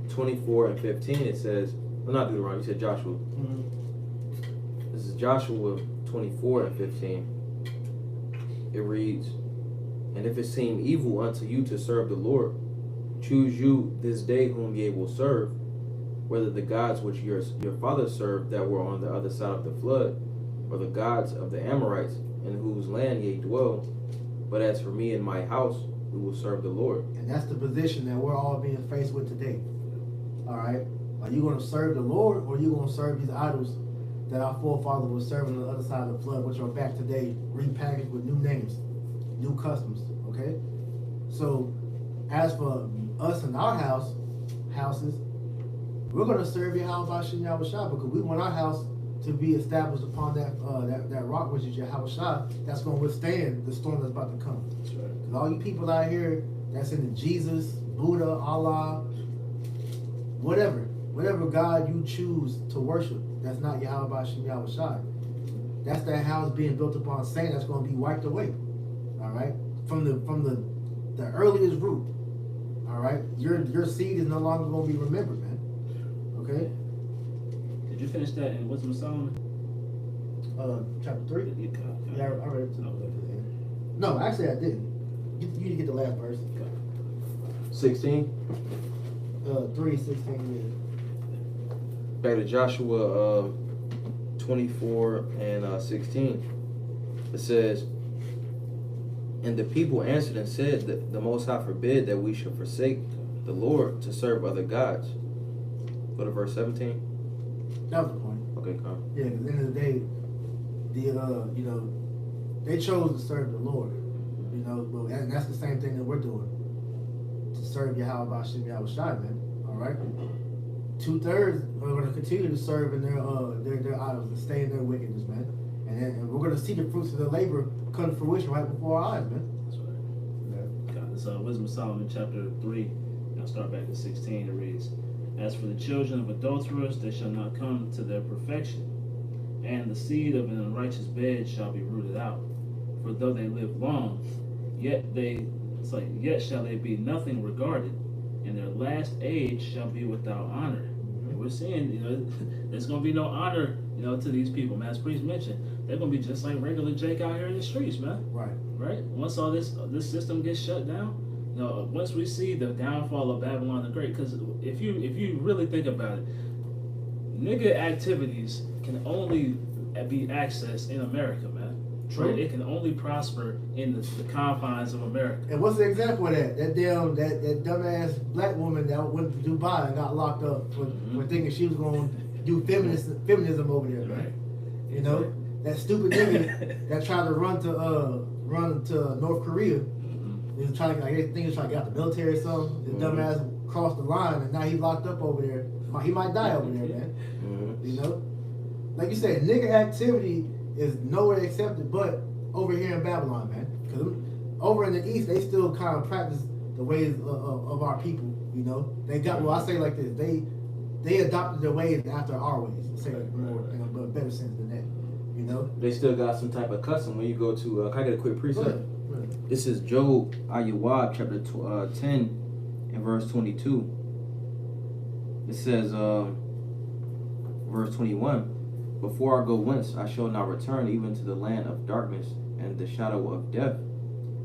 24:15. It says, well, not Deuteronomy, you said Joshua. Mm-hmm. This is Joshua 24:15. It reads, and if it seem evil unto you to serve the Lord, choose you this day whom ye will serve, whether the gods which your fathers served that were on the other side of the flood, or the gods of the Amorites, in whose land ye dwell. But as for me and my house, we will serve the Lord. And that's the position that we're all being faced with today. All right? Are you going to serve the Lord, or are you going to serve these idols that our forefathers were serving on the other side of the flood, which are back today, repackaged with new names, new customs, okay? So, as for us and our houses, we're going to serve Yahweh Shem Yahweh Shah, because we want our house to be established upon that rock, which is Yahweh Shah, that's going to withstand the storm that's about to come. That's right. Because all you people out here that's into Jesus, Buddha, Allah, whatever God you choose to worship, that's not Yahweh Shem Yahweh Shai. That's that house being built upon sand that's going to be wiped away. All right, from the earliest root. All right, your seed is no longer going to be remembered, man. Okay. Did you finish that in Wisdom of Solomon? Chapter 3. Yeah, I read it. Okay. No, actually, I didn't. You need to get the last verse. 16. 3:16. Back to Joshua 24:16. It says, and the people answered and said that the Most High forbid that we should forsake the Lord to serve other gods. Go to verse 17. That was the point. Okay, come. Yeah, because at the end of the day, they chose to serve the Lord. You know, and that's the same thing that we're doing. To serve Yahweh Shem Yahweh Shai, man. All right. 2/3 are going to continue to serve in their idols and stay in their wickedness, man. And we're going to see the fruits of their labor come to fruition right before our eyes, man. That's right. God, it's Wisdom of Solomon, chapter 3. I'll start back at 16. It reads, as for the children of adulterers, they shall not come to their perfection, and the seed of an unrighteous bed shall be rooted out. For though they live long, yet shall they be nothing regarded, and their last age shall be without honor. And we're seeing, there's going to be no honor, to these people, man. As Priest mentioned, they're going to be just like regular Jake out here in the streets, man. Right? Once all this system gets shut down, once we see the downfall of Babylon the Great, because if you really think about it, nigga activities can only be accessed in America, man. True. Right? It can only prosper in the confines of America. And what's the example of that? That dumbass black woman that went to Dubai and got locked up for thinking she was going to do feminism over there, Right. man. You know, that stupid nigga that tried to run to North Korea. He was trying to, I think he was trying to get out the military or something. The dumbass crossed the line and now he's locked up over there. He might die over there, man. You know, like you said, nigga activity is nowhere accepted but over here in Babylon, man. Because over in the East, they still kind of practice the ways of our people. You know, they got. Well, I say it like this: they adopted their ways after our ways. Say it more in a better sense than that. You know, They still got some type of custom when you go to. Can I get a quick precept? Go ahead. This is Job Ayawab chapter 10 and verse 22. It says, verse 21. Before I go whence, I shall not return even to the land of darkness and the shadow of death.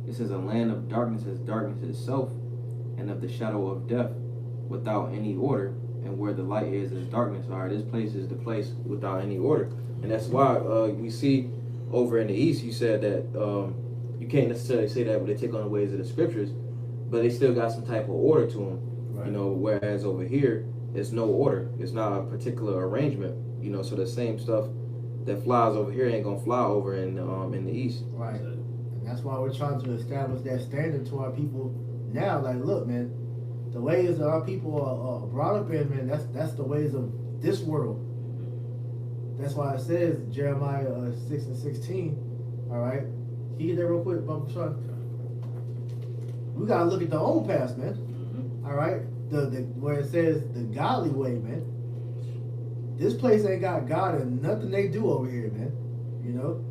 It says a land of darkness is darkness itself, and of the shadow of death without any order, and where the light is darkness. All right, this place is the place without any order. And that's why we see over in the East, you said that you can't necessarily say that when they take on the ways of the scriptures, but they still got some type of order to them. Right. You know, whereas over here, it's no order. It's not a particular arrangement. You know, so the same stuff that flies over here ain't gonna fly over in the East. Right. And that's why we're trying to establish that standard to our people now. Like, look, man, the ways that our people are brought up in, man, that's the ways of this world. That's why it says Jeremiah 6 and 16. All right, can you get that real quick, Bubba? Sorry. We gotta look at the old past, man. All right, the where it says the godly way, man. This place ain't got God and nothing they do over here, man. You know,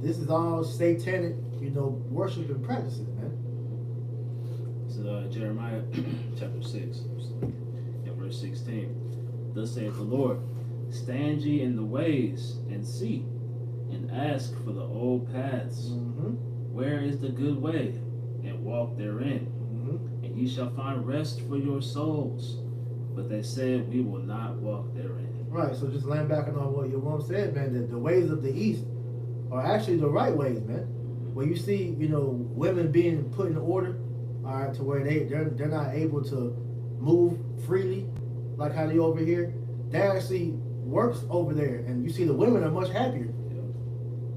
this is all satanic, you know, worship and practices, man. This is Jeremiah chapter 6 and verse 16. Thus saith the Lord, stand ye in the ways and see, and ask for the old paths. Where is the good way? And walk therein. And ye shall find rest for your souls. But they said, we will not walk therein. Right, so just laying back on what your mom said, man, that the ways of the East are actually the right ways, man. Where you see, you know, women being put in order, all right, to where they're not able to move freely like how they over here. That actually works over there, and you see the women are much happier.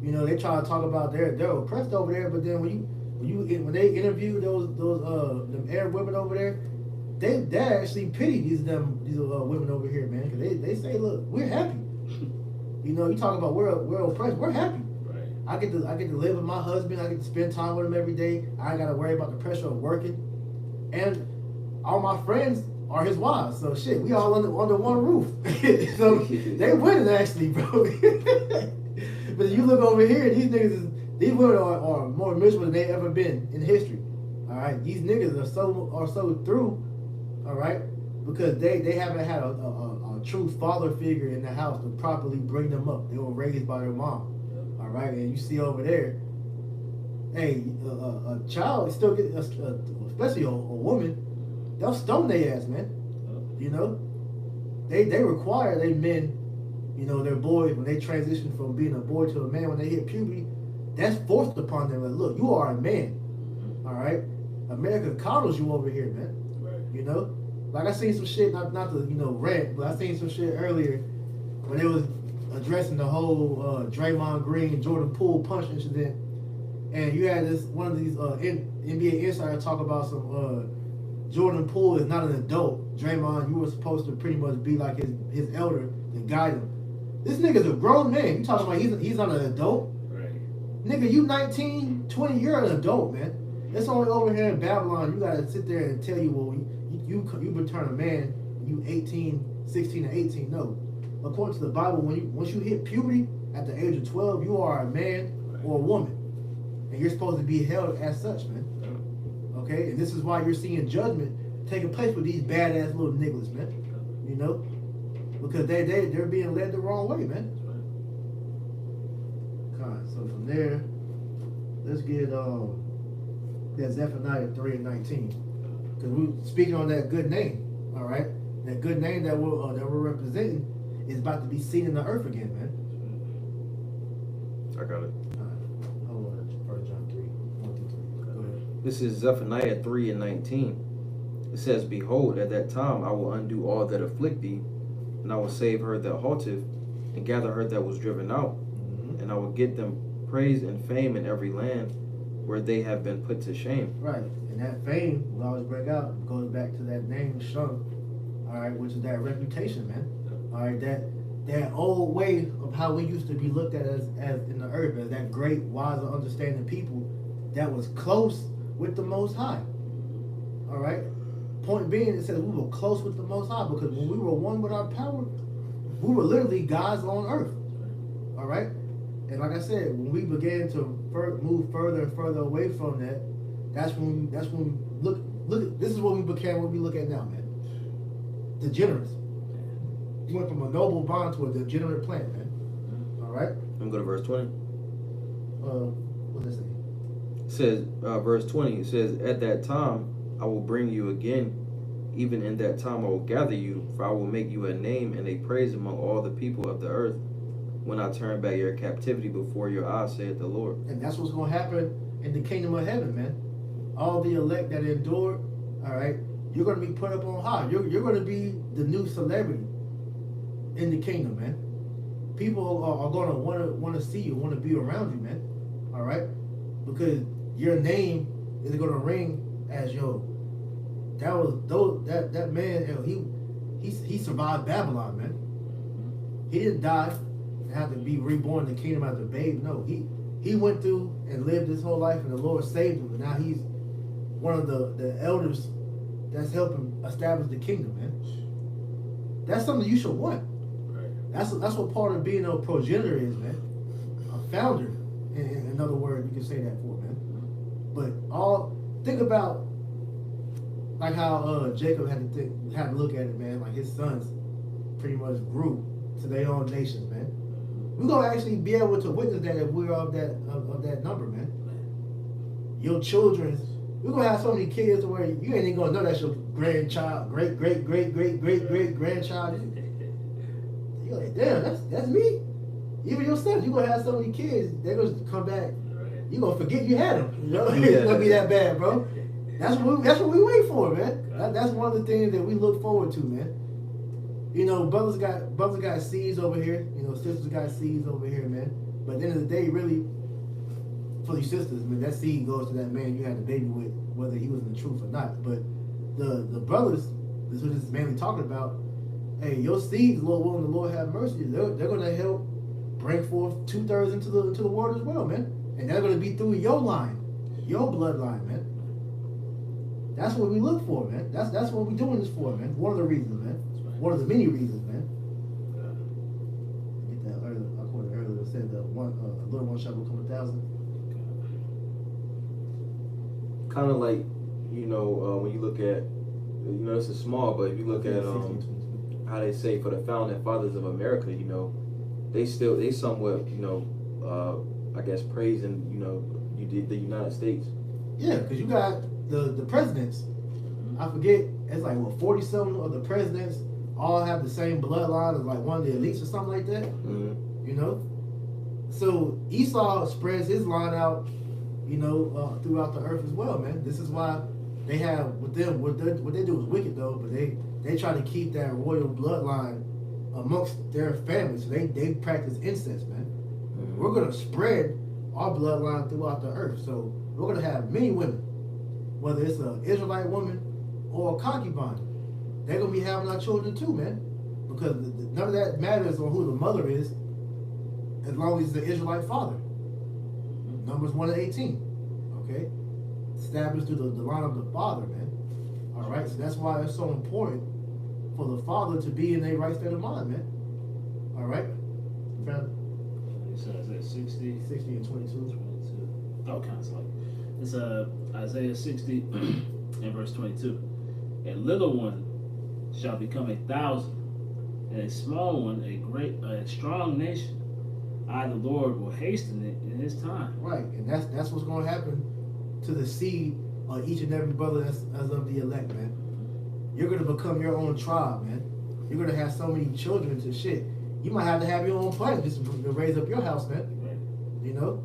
You know, they try to talk about they're oppressed over there, but then when they interview those them Arab women over there, they actually pity these women over here, man, because they say, look, we're happy. You know, you talk about we're oppressed, we're happy. Right. I get to live with my husband. I get to spend time with him every day. I ain't got to worry about the pressure of working, and all my friends are his wives. So shit, we all under one roof. So they winning actually, bro. But you look over here, these women are more miserable than they ever been in history. All right, these niggas are so through. All right, because they haven't had a true father figure in the house to properly bring them up. They were raised by their mom. All right, and you see over there, hey, a child still get, especially a woman, they'll stone their ass, man. You know, they require they men, you know, their boys when they transition from being a boy to a man when they hit puberty, that's forced upon them. Like, look, you are a man. All right, America coddles you over here, man. You know, like I seen some shit, not to, you know, rant, but I seen some shit earlier when they was addressing the whole Draymond Green, Jordan Poole punch incident, and you had one of these NBA insiders talk about some Jordan Poole is not an adult. Draymond, you were supposed to pretty much be like his elder and guide him. This nigga's a grown man. You talking about he's not an adult? Right. Nigga, you 19, 20, you're an adult, man. It's only over here in Babylon you gotta sit there and tell you, well, you return a man, you 18, 16 or 18. No. According to the Bible, once you hit puberty at the age of 12, you are a man or a woman. And you're supposed to be held as such, man. Okay? And this is why you're seeing judgment taking place with these badass little niggas, man. You know? Because they're being led the wrong way, man. God, so from there, let's get that Zephaniah 3 and 19. Because we're speaking on that good name, all right? That good name that we're representing is about to be seen in the earth again, man. I got it. All right. This is Zephaniah 3:19. It says, "Behold, at that time I will undo all that afflict thee, and I will save her that halteth, and gather her that was driven out, and I will get them praise and fame in every land where they have been put to shame." Right. And that fame will always break out. It goes back to that name Shun, all right, which is that reputation, man. All right, that old way of how we used to be looked at as in the earth, as that great, wise, and understanding people that was close with the Most High. All right. Point being, it says we were close with the Most High because when we were one with our power, we were literally gods on earth. All right. And like I said, when we began to move further and further away from that, that's when we look. This is what we became. What we look at now, man. Degenerates. We went from a noble bond to a degenerate plant, man. All right. Let me go to verse 20. What does it say? It says, verse 20. It says, "At that time I will bring you again. Even in that time I will gather you, for I will make you a name and a praise among all the people of the earth, when I turn back your captivity before your eyes, saith the Lord." And that's what's going to happen in the kingdom of heaven, man. All the elect that endured, all right, you're going to be put up on high. You're going to be the new celebrity in the kingdom, man. People are going to want to see you, want to be around you, man. All right, because your name is going to ring as yo. That man, he survived Babylon, man. He didn't die and have to be reborn in the kingdom as a babe. No, he went through and lived his whole life, and the Lord saved him. And now he's one of the elders that's helping establish the kingdom, man. That's something you should want. That's what part of being a progenitor is, man. A founder, in other words, you can say that for, man. But think about like how Jacob had to look at it, man. Like his sons pretty much grew to their own nations, man. We're gonna actually be able to witness that if we're of that number, man. Your children's, we're gonna have so many kids where you ain't even gonna know that's your grandchild, great grandchild. You're like, damn, that's me. Even your sons, you're gonna have so many kids, they're gonna come back. You're gonna forget you had them. You know, it's gonna be that bad, bro. That's what we wait for, man. That's one of the things that we look forward to, man. You know, brothers got seeds over here. You know, sisters got seeds over here, man. But at the end of the day, really, for these sisters, man, that seed goes to that man you had the baby with, whether he was in the truth or not. But the brothers, this is what this is mainly talking about. Hey, your seeds, Lord willing, the Lord have mercy. They're going to help bring forth 2/3 into the world as well, man. And they're going to be through your line, your bloodline, man. That's what we look for, man. That's what we're doing this for, man. One of the reasons, man. One of the many reasons, man. Get that earlier. I quoted earlier. It said that a little one shall become 1,000. Kind of like, you know, when you look at, you know, this is small, but if you look at how they say for the founding fathers of America, you know, they somewhat, you know, I guess praising, you know, the United States. Yeah, because you got the presidents. I forget, it's like, what, 40-something of the presidents all have the same bloodline as like one of the elites or something like that. Mm-hmm. You know? So Esau spreads his line out, you know, throughout the earth as well, man. This is why they have, with them, what they do is wicked though, but they try to keep that royal bloodline amongst their families. So they practice incest, man. Mm-hmm. We're going to spread our bloodline throughout the earth. So we're going to have many women, whether it's an Israelite woman or a concubine. They're going to be having our children too, man. Because none of that matters on who the mother is, as long as it's the Israelite father. Numbers 1:18. Okay? Established through the line of the father, man. Alright? So that's why it's so important for the father to be in a right state of mind, man. Alright? It's Isaiah 60. 60 and 22. Oh, kind of like. It's Isaiah 60 and verse 22. A little one shall become 1,000, and a small one a strong nation. I, the Lord, will hasten it in His time. Right, and that's what's going to happen to the seed of each and every brother as of the elect, man. You're going to become your own tribe, man. You're going to have so many children to shit. You might have to have your own planet just to raise up your house, man. Right. You know?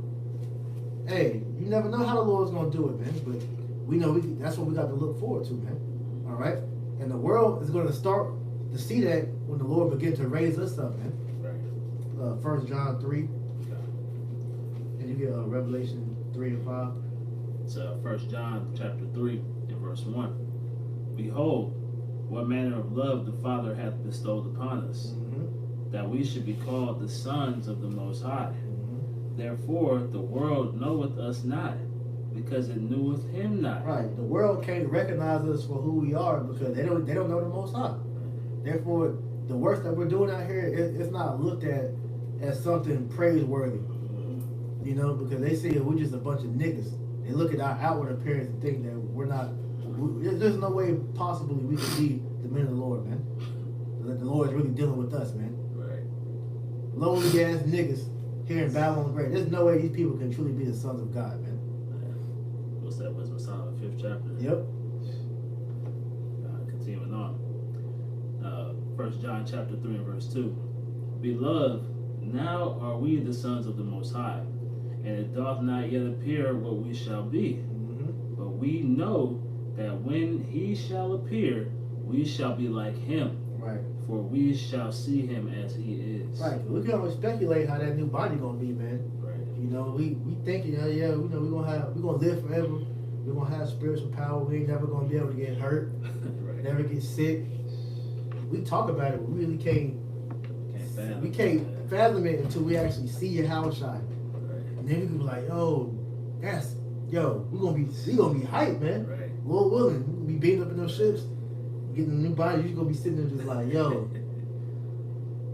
Hey, you never know how the Lord's going to do it, man. But we know that's what we got to look forward to, man. All right, and the world is going to start to see that when the Lord begins to raise us up, man. Right. 1 John 3, Okay. and you get Revelation 3 and 5. It's 1 John chapter 3 and verse 1. Behold, what manner of love the Father hath bestowed upon us, that we should be called the sons of the Most High. Therefore the world knoweth us not, because it kneweth him not. Right. The world can't recognize us for who we are because they don't know the Most High. Therefore, the work that we're doing out here, it's not looked at as something praiseworthy. You know, because they see we're just a bunch of niggas. They look at our outward appearance and think that we're not. There's no way possibly we could be the men of the Lord, man. That the Lord is really dealing with us, man. Right. Lowly ass niggas here in Babylon Great. There's no way these people can truly be the sons of God, man. What's that? Wisdom of Solomon, 5th chapter? Yep. Continuing on. 1 John chapter 3 and verse 2. Beloved, now are we the sons of the Most High, and it doth not yet appear what we shall be. But we know that when he shall appear, we shall be like him. Right. For we shall see him as he is. Right. We can only speculate how that new body gonna be, man. Right. You know, we thinking, yeah, we know we're gonna live forever. We're gonna have spiritual power. We ain't never gonna be able to get hurt, Right. never get sick. We talk about it, we really can't. Fathom. We can't fathom it until we actually see your house shine, Right. and then we can be like, we're gonna be hyped, man. Right. Lord willing, we gonna be beating up in those ships, getting a new body. You're gonna be sitting there just like, yo,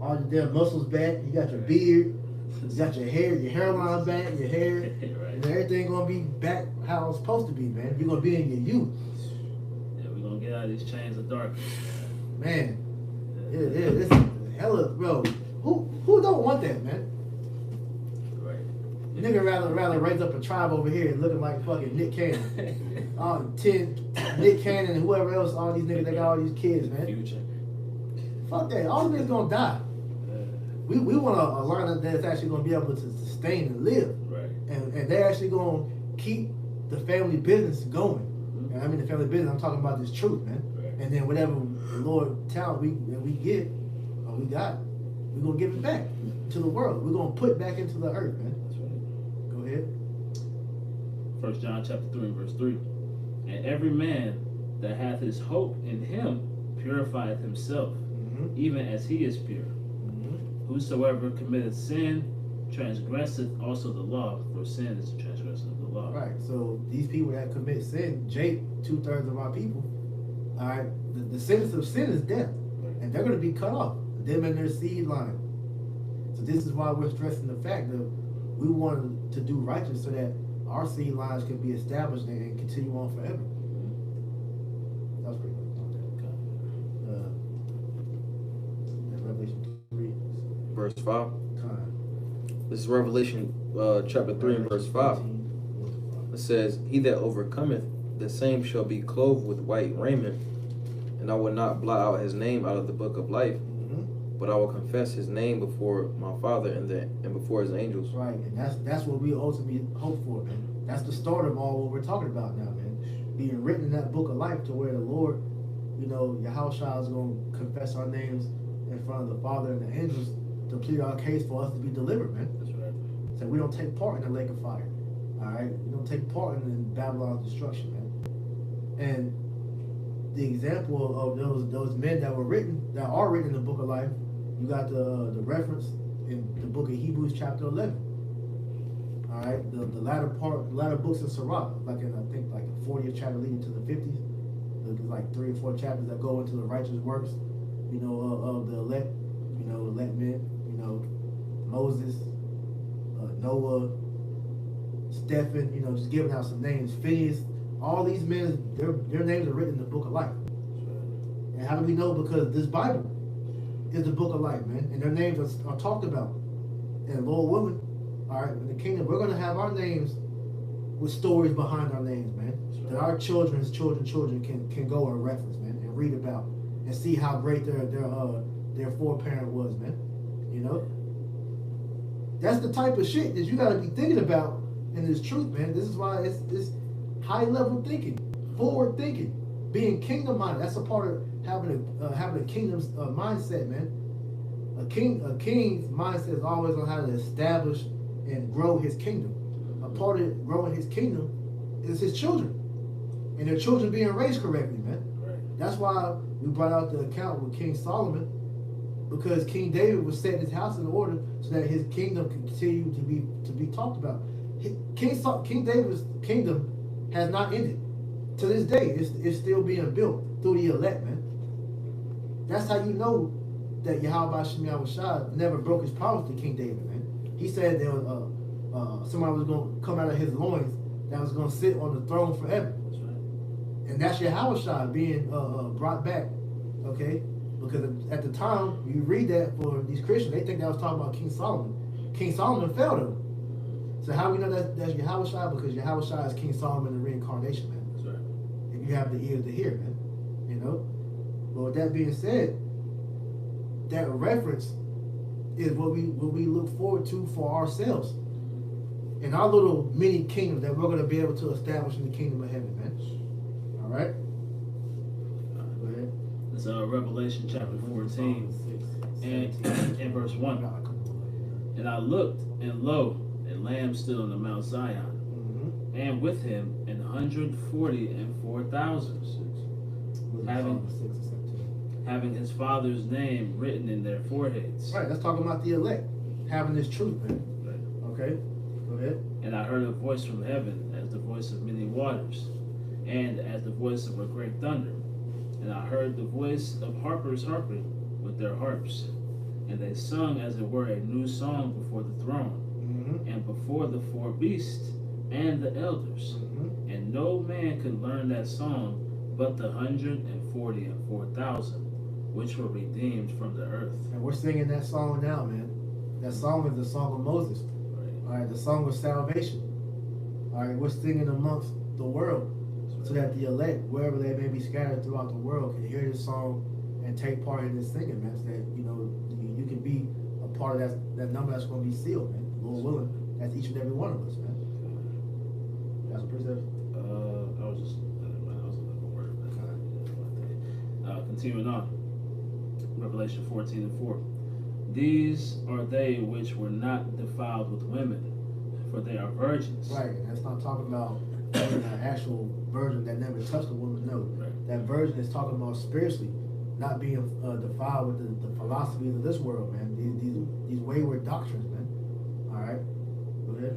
all your damn muscles back. You got your beard, you got your hair, your hairline back, your hair, Right. and everything gonna be back how it's supposed to be, man. You're gonna be in your youth, Yeah, we're gonna get out of these chains of darkness. man. It's hella, bro. Who don't want that, man? Right. Nigga rather raise up a tribe over here looking like fucking Nick Cannon. Nick Cannon and whoever else, all these niggas, they got all these kids, man. Future. Fuck that. All these niggas gonna die. We want a line that's actually gonna be able to sustain and live. Right. And they're actually gonna keep the family business going. And I mean the family business, I'm talking about this truth, man. Right. And then whatever the Lord talent we get, or we got, we're gonna give it back to the world. We're gonna put back into the earth, man. That's right. Go ahead. 1 John chapter 3 and verse 3. And every man that hath his hope in him purifieth himself, even as he is pure. Whosoever committeth sin transgresseth also the law, for sin is the transgression of the law. Right. So these people that commit sin, Jake, 2/3 of our people, all right, the sentence of sin is death. And they're going to be cut off, them and their seed line. So this is why we're stressing the fact that we want to do righteous so that our seed lines can be established and continue on forever. That was pretty good. Revelation 3. Verse 5. Time. This is Revelation chapter 3 and verse 5. It says, He that overcometh, the same shall be clothed with white raiment, and I will not blot out his name out of the book of life, but I will confess his name before my Father and before his angels. Right, and that's what we ultimately hope for, man. That's the start of all what we're talking about now, man. Being written in that book of life to where the Lord, Yahushua is going to confess our names in front of the Father and the angels to plead our case for us to be delivered, man. That's right. So we don't take part in the lake of fire. All right, we don't take part in Babylon's destruction, man. And the example of those men that are written in the book of life, you got the reference in the book of Hebrews chapter 11. All right, the latter books of Sirach, like in I think like the 40th chapter leading to the 50th. There's like 3 or 4 chapters that go into the righteous works, of the elect, elect men, Moses, Noah, Stephen, just giving out some names. Phineas, all these men, their names are written in the book of life. And how do we know? Because this Bible is the book of life, man. And their names are talked about. And Lord willing, all right, in the kingdom, we're going to have our names with stories behind our names, man. That our children's children can go and reference, man, and read about and see how great their foreparent was, man. That's the type of shit that you got to be thinking about in this truth, man. This is why high level thinking, forward thinking, being kingdom minded. That's a part of having a kingdom's mindset, man. A king's mindset is always on how to establish and grow his kingdom. A part of growing his kingdom is his children, and their children being raised correctly, man. Right. That's why we brought out the account with King Solomon, because King David was setting his house in order so that his kingdom could continue to be talked about. King David's kingdom has not ended. To this day, it's still being built through the elect, man. That's how you know that Yahweh Shem Yahushua never broke his promise to King David, man. He said there was somebody was going to come out of his loins that was going to sit on the throne forever. That's right. And that's Yahushua being brought back, okay? Because at the time, you read that for these Christians, they think that was talking about King Solomon. King Solomon fell to them. So how we know that's Yahushua? Because Yahushua is King Solomon, the reincarnation, man. That's right. If you have the ears to hear, man. You know? But with that being said, that reference is what we look forward to for ourselves. In our little mini kingdom that we're going to be able to establish in the kingdom of heaven, man. All right? Go ahead. It's Revelation chapter 14 and verse 1. And I looked, and lo, a lamb stood on the Mount Zion, and with him 144,000, having his father's name written in their foreheads. Right, that's talking about the elect having this truth, man. Right. Okay, go ahead. And I heard a voice from heaven as the voice of many waters, and as the voice of a great thunder. And I heard the voice of harpers harping with their harps, and they sung as it were a new song before the throne, and before the four beasts and the elders. And no man could learn that song but the 144,000 which were redeemed from the earth. And we're singing that song now, man. That song is the song of Moses. Right. All right, the song of salvation. All right, we're singing amongst the world so that the elect, wherever they may be scattered throughout the world, can hear this song and take part in this singing, man. So that, you know, you can be a part of that number that's going to be sealed, man. Lord willing, that's each and every one of us, man. That's a precept. I was looking for a word. Continuing on. Revelation 14 and 4. These are they which were not defiled with women, for they are virgins. Right, and that's not talking about an actual virgin that never touched a woman. No, Right. that virgin is talking about spiritually, not being defiled with the philosophies of this world, man. These wayward doctrines, man. All right, go ahead.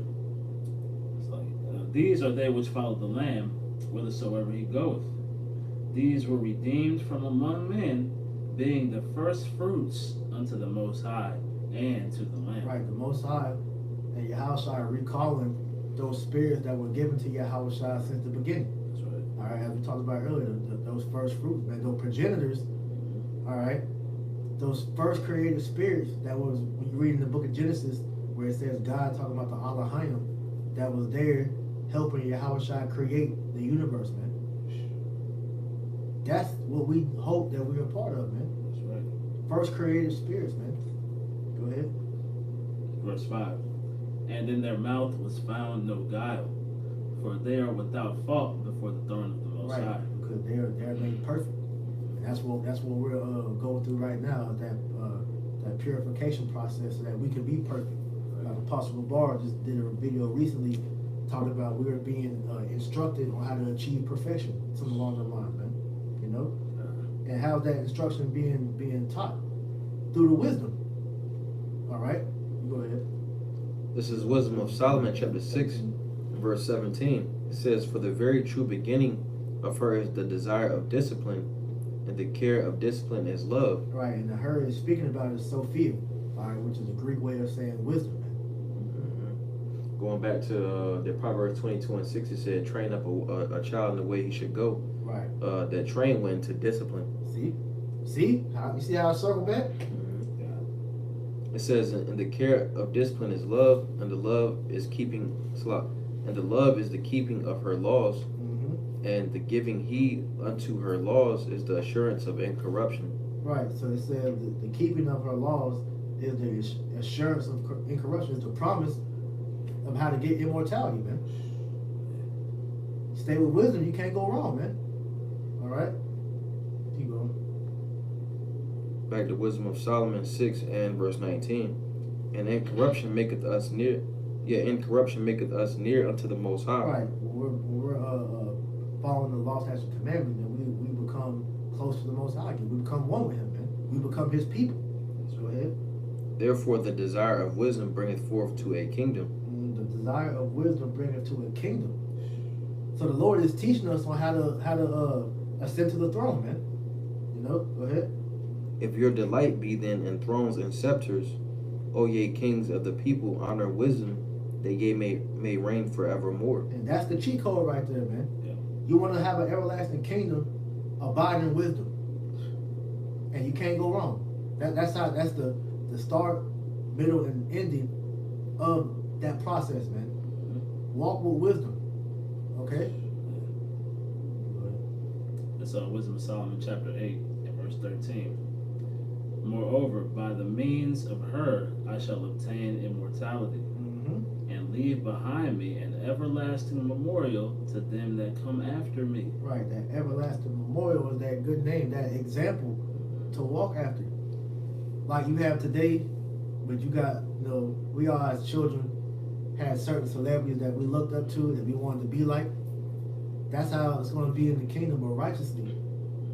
It's like, these are they which follow the Lamb, whithersoever he goeth. These were redeemed from among men, being the first fruits unto the Most High and to the Lamb. Right, the Most High and Yahushua are recalling those spirits that were given to Yahushua since the beginning. That's right. All right, as we talked about earlier, those first fruits, man, those progenitors. All right, those first creative spirits that was, when you read in the book of Genesis, where it says God talking about the Elohim, that was there helping Yahushua create the universe, man. That's what we hope that we're a part of, man. That's right. First creative spirits, man. Go ahead. Verse 5. And in their mouth was found no guile, for they are without fault before the throne of the Most Right, High. because they're made perfect. And that's what we're going through right now, that purification process, so that we can be perfect. Apostle Bar just did a video recently talking about we are being instructed on how to achieve perfection, something along the line, man. You know, and how's that instruction being taught? Through the wisdom. All right, go ahead. This is Wisdom of Solomon, chapter 6, verse 17. It says, "For the very true beginning of her is the desire of discipline, and the care of discipline is love." Right, and the her is speaking about is Sophia, all right, which is a Greek way of saying wisdom, man. Going back to the Proverbs 22:6, it said, "Train up a child in the way he should go." Right. That train went to discipline. See how you see how I circle back? It says, "And the care of discipline is love, and the love is keeping and the love is the keeping of her laws, and the giving heed unto her laws is the assurance of incorruption." Right. So it says the keeping of her laws is the assurance of incorruption, is the promise of how to get immortality, man. stay with wisdom, you can't go wrong, man. All right, keep going. Back to Wisdom of Solomon 6 and verse 19. And incorruption maketh us near. Yeah, incorruption maketh us near unto the Most High. Right. When we're following the law, statutes, and commandments, then we become close to the Most High. We become one with Him, man. We become His people. So go ahead. Therefore, the desire of wisdom bringeth forth to a kingdom. The desire of wisdom bringeth to a kingdom. So the Lord is teaching us on how to ascend to the throne, man. You know, go ahead. If your delight be then in thrones and scepters, O ye kings of the people, honor wisdom, that ye may reign forevermore. And that's the cheat code right there, man. Yeah. You want to have an everlasting kingdom, abide in wisdom, and you can't go wrong. That's the start, middle, and ending of that process, man. Walk with wisdom. Okay. It's Wisdom of Solomon chapter 8 and verse 13. Moreover, by the means of her I shall obtain immortality, and leave behind me an everlasting memorial to them that come after me. Right, that everlasting memorial is that good name, that example to walk after. Like you have today, but you got, you know, we all as children had certain celebrities that we looked up to, that we wanted to be like. That's how it's going to be in the kingdom of righteousness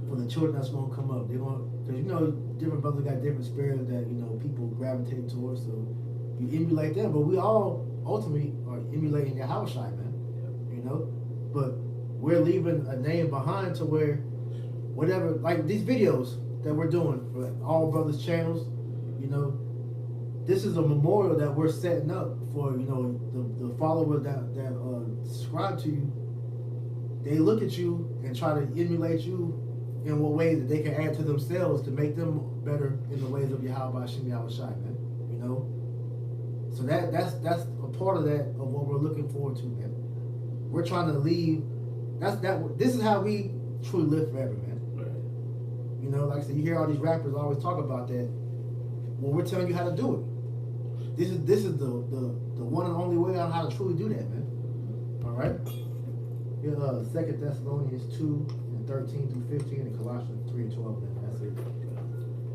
for the children that's going to come up. They're going, because you know, different brothers got different spirits that, you know, people gravitate towards. So you emulate them, but we all ultimately are emulating Yahushua, man. You know, but we're leaving a name behind to where whatever, like these videos that we're doing for all brothers channels, you know, this is a memorial that we're setting up for, you know, the followers that subscribe to you. They look at you and try to emulate you in what ways that they can add to themselves to make them better in the ways of Yahweh Hashem Yahushai, man. You know, so that's a part of that of what we're looking forward to, man. We're trying to leave. This is how we truly live forever, man. Right. You know, like I said, you hear all these rappers always talk about that. Well, we're telling you how to do it. This is the one and only way on how to truly do that, man. All right. Yeah, 2 Thessalonians 2:13-15 and Colossians 3:12, man. That's it.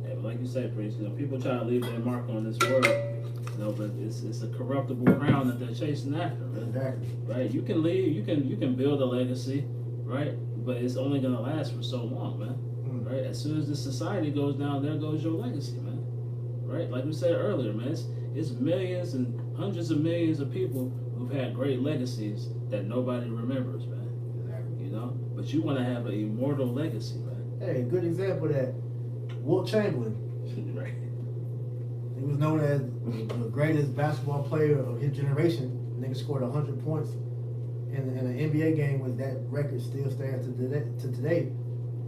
Yeah, but like you say, priest, you know, people try to leave their mark on this world, you know, but it's a corruptible crown that they're chasing after, man. Exactly. Right? You can leave, you can build a legacy, right? But it's only gonna last for so long, man. Right? As soon as the society goes down, there goes your legacy, man. Right? Like we said earlier, man, it's millions and hundreds of millions of people who've had great legacies that nobody remembers, man. Exactly. You know? But you want to have an immortal legacy, man. Hey, good example of that. Wilt Chamberlain. Right. He was known as the greatest basketball player of his generation. The nigga scored 100 points in an NBA game, with that record still stands to today.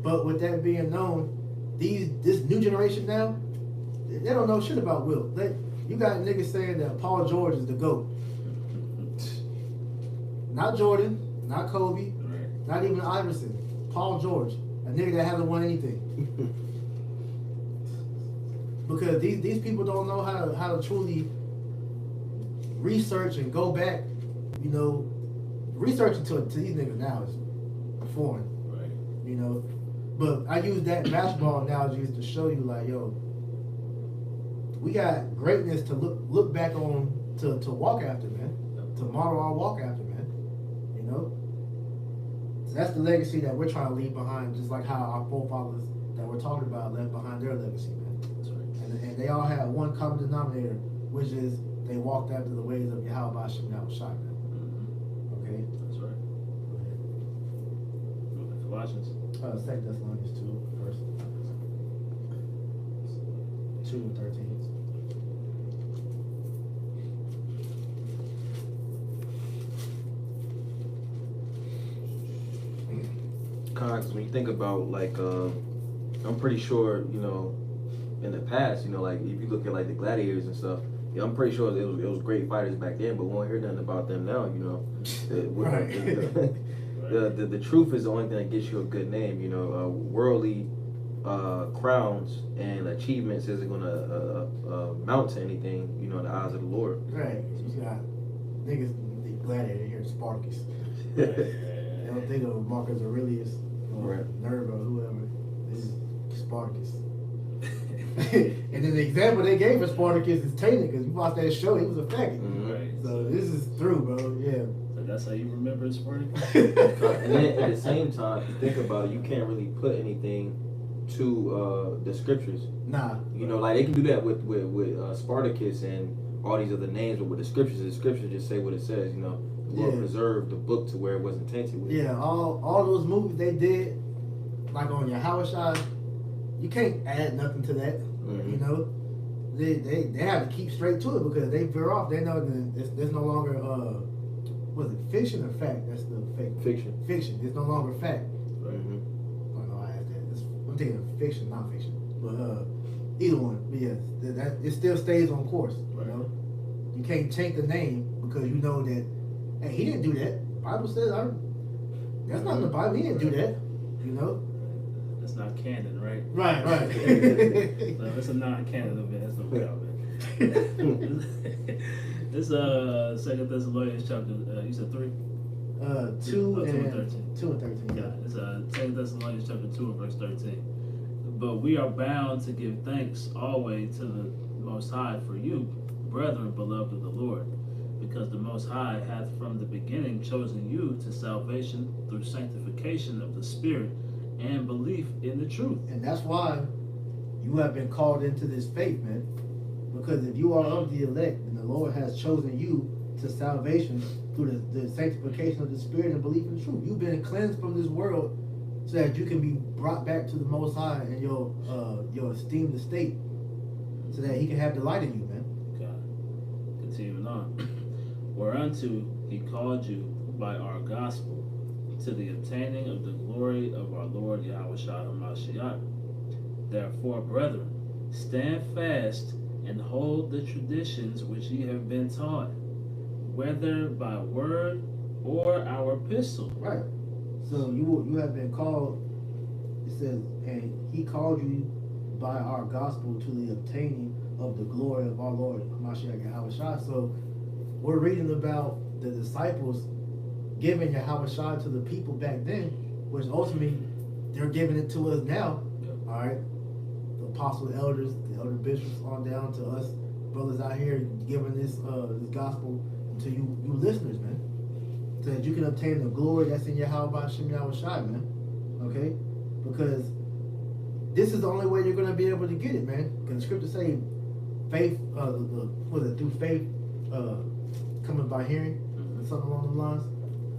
But with that being known, this new generation now, they don't know shit about Wilt. You got niggas saying that Paul George is the GOAT. Not Jordan, not Kobe, Right. not even Iverson. Paul George, a nigga that hasn't won anything. Because these people don't know how to truly research and go back. You know, researching to these niggas now is foreign. Right. You know, but I use that basketball analogies to show you, like, yo, we got greatness to look back on, to walk after, man. To model our walk after, man. You know, so that's the legacy that we're trying to leave behind, just like how our forefathers that we're talking about left behind their legacy, man. That's right. And they all have one common denominator, which is they walked after the ways of Yahweh Hashem Yahushai, man. Okay? That's right. Colossians. 2 Thessalonians 2, verse 2:13. Because when you think about, like, I'm pretty sure, you know, in the past, you know, like if you look at like the gladiators and stuff, yeah, I'm pretty sure it was great fighters back then, but we won't hear nothing about them now, you know. Right. The truth is the only thing that gets you a good name, you know. Worldly crowns and achievements isn't gonna mount to anything, you know, in the eyes of the Lord. Right. You got niggas, the gladiator here, Spartacus. Yeah. don't think of Marcus Aurelius or Right. Nerva or whoever. This is Spartacus. And then the example they gave for Spartacus is tainted because you watch that show, he was a faggot. Mhm. Right. So this is through, bro. Yeah. So that's how you remember Spartacus? And then at the same time, if you think about it, you can't really put anything to the scriptures. Nah. You know, like they can do that with Spartacus and all these other names, but with the scriptures just say what it says. You know, the Lord Yeah. preserved the book to where it wasn't tainted with. Yeah, all those movies they did, like on your Hawashai, you can't add nothing to that. Mhm. You know, they have to keep straight to it because they veer off. They know that there's no longer was it fiction or fact? That's the fake Fiction. fiction. It's no longer fact. Mhm. I don't know. I asked that. I'm thinking of fiction, not fiction. But either one. But yes, that it still stays on course. You know, you can't change the name because you know that. Hey, he didn't do that. The Bible says that's not in the Bible. He didn't do that. You know. That's not canon, right? Right. No, it's a non-canon event. That's no problem, man. This 2 Thessalonians chapter. You said 3. 2 and 13. 2 and 13. Yeah, it's 2 Thessalonians chapter 2 and verse 13. But we are bound to give thanks always to the Most High for you, brethren, beloved of the Lord, because the Most High hath from the beginning chosen you to salvation through sanctification of the Spirit and belief in the truth. And that's why you have been called into this faith, man. Because if you are of the elect, and the Lord has chosen you to salvation through the sanctification of the Spirit and belief in the truth. You've been cleansed from this world so that you can be brought back to the Most High and your esteemed estate, so that He can have delight in you, man. God. Continuing on. Whereunto He called you by our gospel to the obtaining of the glory of our Lord Yahushua HaMashiach. Therefore, brethren, stand fast and hold the traditions which ye have been taught, whether by word or our epistle. Right. So you have been called. It says, and He called you by our gospel to the obtaining of the glory of our Lord Mashiach Yahushua. So we're reading about the disciples giving Yahushua to the people back then, which ultimately they're giving it to us now. Yep. All right. The apostle elders, the elder bishops, on down to us brothers out here giving this gospel to you listeners, man, so that you can obtain the glory that's in Yahweh Shem Yahushua, man. Okay, because this is the only way you're gonna be able to get it, man. Because the scriptures say, faith, was it through faith, coming by hearing, or something along those lines,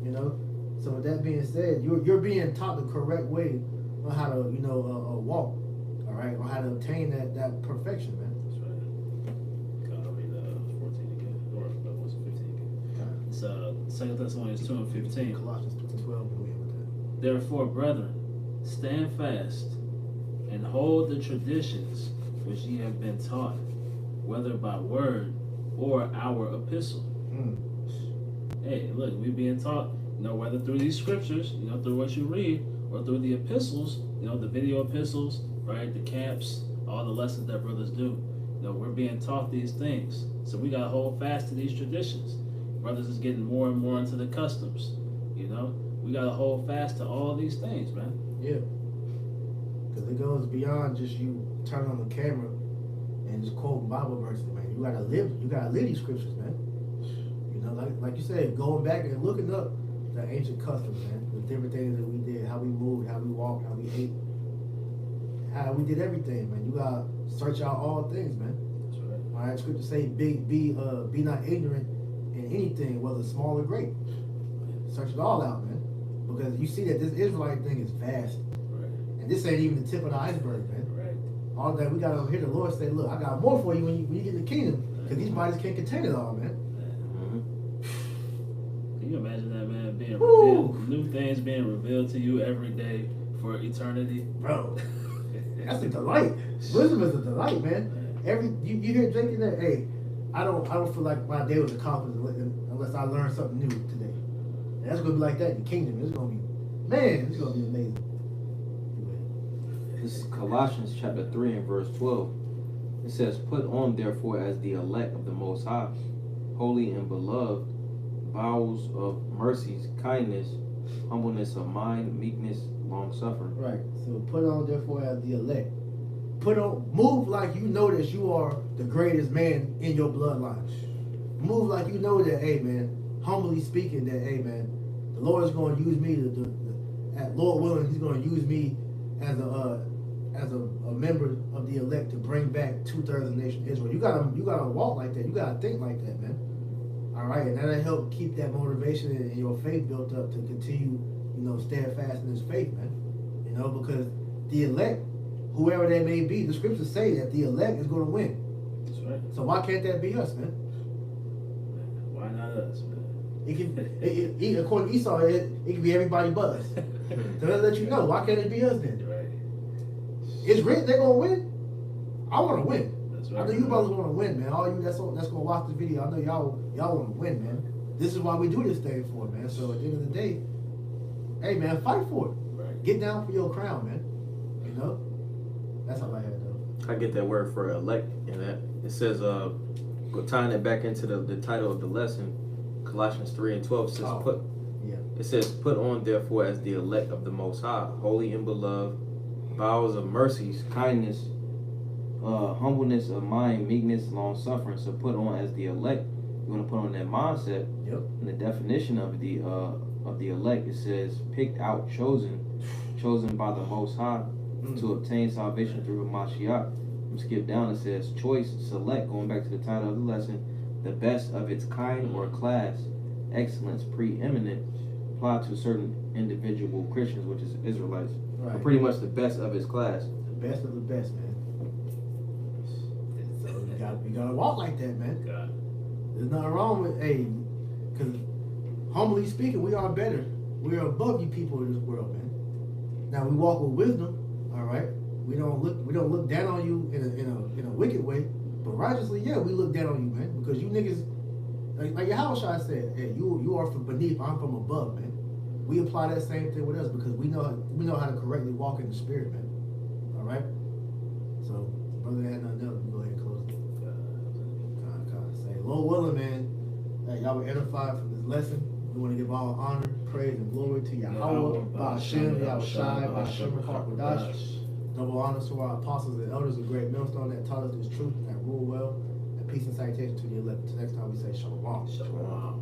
you know. So with that being said, you're being taught the correct way on how to, walk, all right, or how to obtain that perfection, man. That's right. God, I'll read 14 again, or what's it, 15 again? It's 2 Thessalonians 2 and 15. Colossians 2:12. Go ahead with that. Therefore, brethren, stand fast and hold the traditions which ye have been taught, whether by word or our epistle. Hey, look, we being taught, whether through these scriptures, through what you read, or through the epistles, the video epistles, right, the camps, all the lessons that brothers do. We're being taught these things. So we got to hold fast to these traditions. Brothers is getting more and more into the customs, We got to hold fast to all these things, man. Yeah. Because it goes beyond just you turning on the camera and just quoting Bible verses, man. You gotta live these scriptures, man. Like you said, going back and looking up the ancient customs, man. The different things that we did, how we moved, how we walked, how we ate, how we did everything, man. You gotta search out all things, man. That's right. All right, scripture say, be not ignorant in anything, whether small or great. Search it all out, man. Because you see that this Israelite thing is vast. Right. And this ain't even the tip of the iceberg, man. Right. All that we got over here, the Lord say, look, I got more for you when you get in the kingdom. Because these bodies can't contain it all, man. Can you imagine that, man, being Woo. revealed, new things being revealed to you every day for eternity? Bro, that's a delight. Wisdom is a delight, man. You hear Jake in there, hey, I don't feel like my day was accomplished unless I learned something new today. And that's gonna be like that in the kingdom. It's gonna be amazing. This is Colossians chapter 3 and verse 12. It says, put on therefore as the elect of the Most High, holy and beloved, bowels of mercies, kindness, humbleness of mind, meekness, long suffering. Right. So put on therefore as the elect. Move like you know that you are the greatest man in your bloodline. Move like you know that, hey man, humbly speaking, that hey man, the Lord is going to use me at Lord willing, He's going to use me as a member of the elect to bring back 2/3 of the nation of Israel. You gotta walk like that. You gotta think like that, man. All right, and that'll help keep that motivation and your faith built up to continue, stand fast in this faith, man. Because the elect, whoever they may be, the scriptures say that the elect is going to win. That's right. So why can't that be us, man? Why not us, man? According to Esau, it can be everybody but us. So that'll let you know, why can't it be us then? Right. It's written they're going to win. I want to win. That's I right. know you brothers want to win, man. All you that's going to watch this video, I know y'all want to win, man. This is why we do this thing for, man. So at the end of the day, hey, man, fight for it. Right. Get down for your crown, man. That's all I had, though. I get that word for elect in that. It says, tying it back into the title of the lesson, Colossians 3:12 says, It says, put on therefore as the elect of the Most High, holy and beloved, bowels of mercies, kindness, humbleness of mind, meekness, long suffering. So put on as the elect. You want to put on that mindset. Yep. And the definition of the elect, it says, picked out, chosen by the Most High to obtain salvation through Mashiach. Skip down, it says choice, select, going back to the title of the lesson, the best of its kind or class, excellence, preeminent, applied to certain individual Christians, which is Israelites. Right. But pretty much the best of its class. The best of the best, man. So we gotta walk like that, man. God. There's nothing wrong with, because humbly speaking, we are better. We are above you people in this world, man. Now we walk with wisdom, all right. We don't look down on you in a wicked way, but righteously, yeah, we look down on you, man, because you niggas, like Yahushua said, hey, you are from beneath, I'm from above, man. We apply that same thing with us because we know how to correctly walk in the spirit, man. All right. So, brother, had nothing else. We go ahead and close it. Say, Lord willing, man, that y'all were edified from this lesson. We want to give all honor, praise, and glory to Yahweh, Ba'ashem, Yahushai, Ba'ashem, Rachakadosh. Double honors to our apostles and elders of Great Millstone that taught us this truth and that rule well. And peace and salutation to the elect. Until next time we say Shalom. Shalom.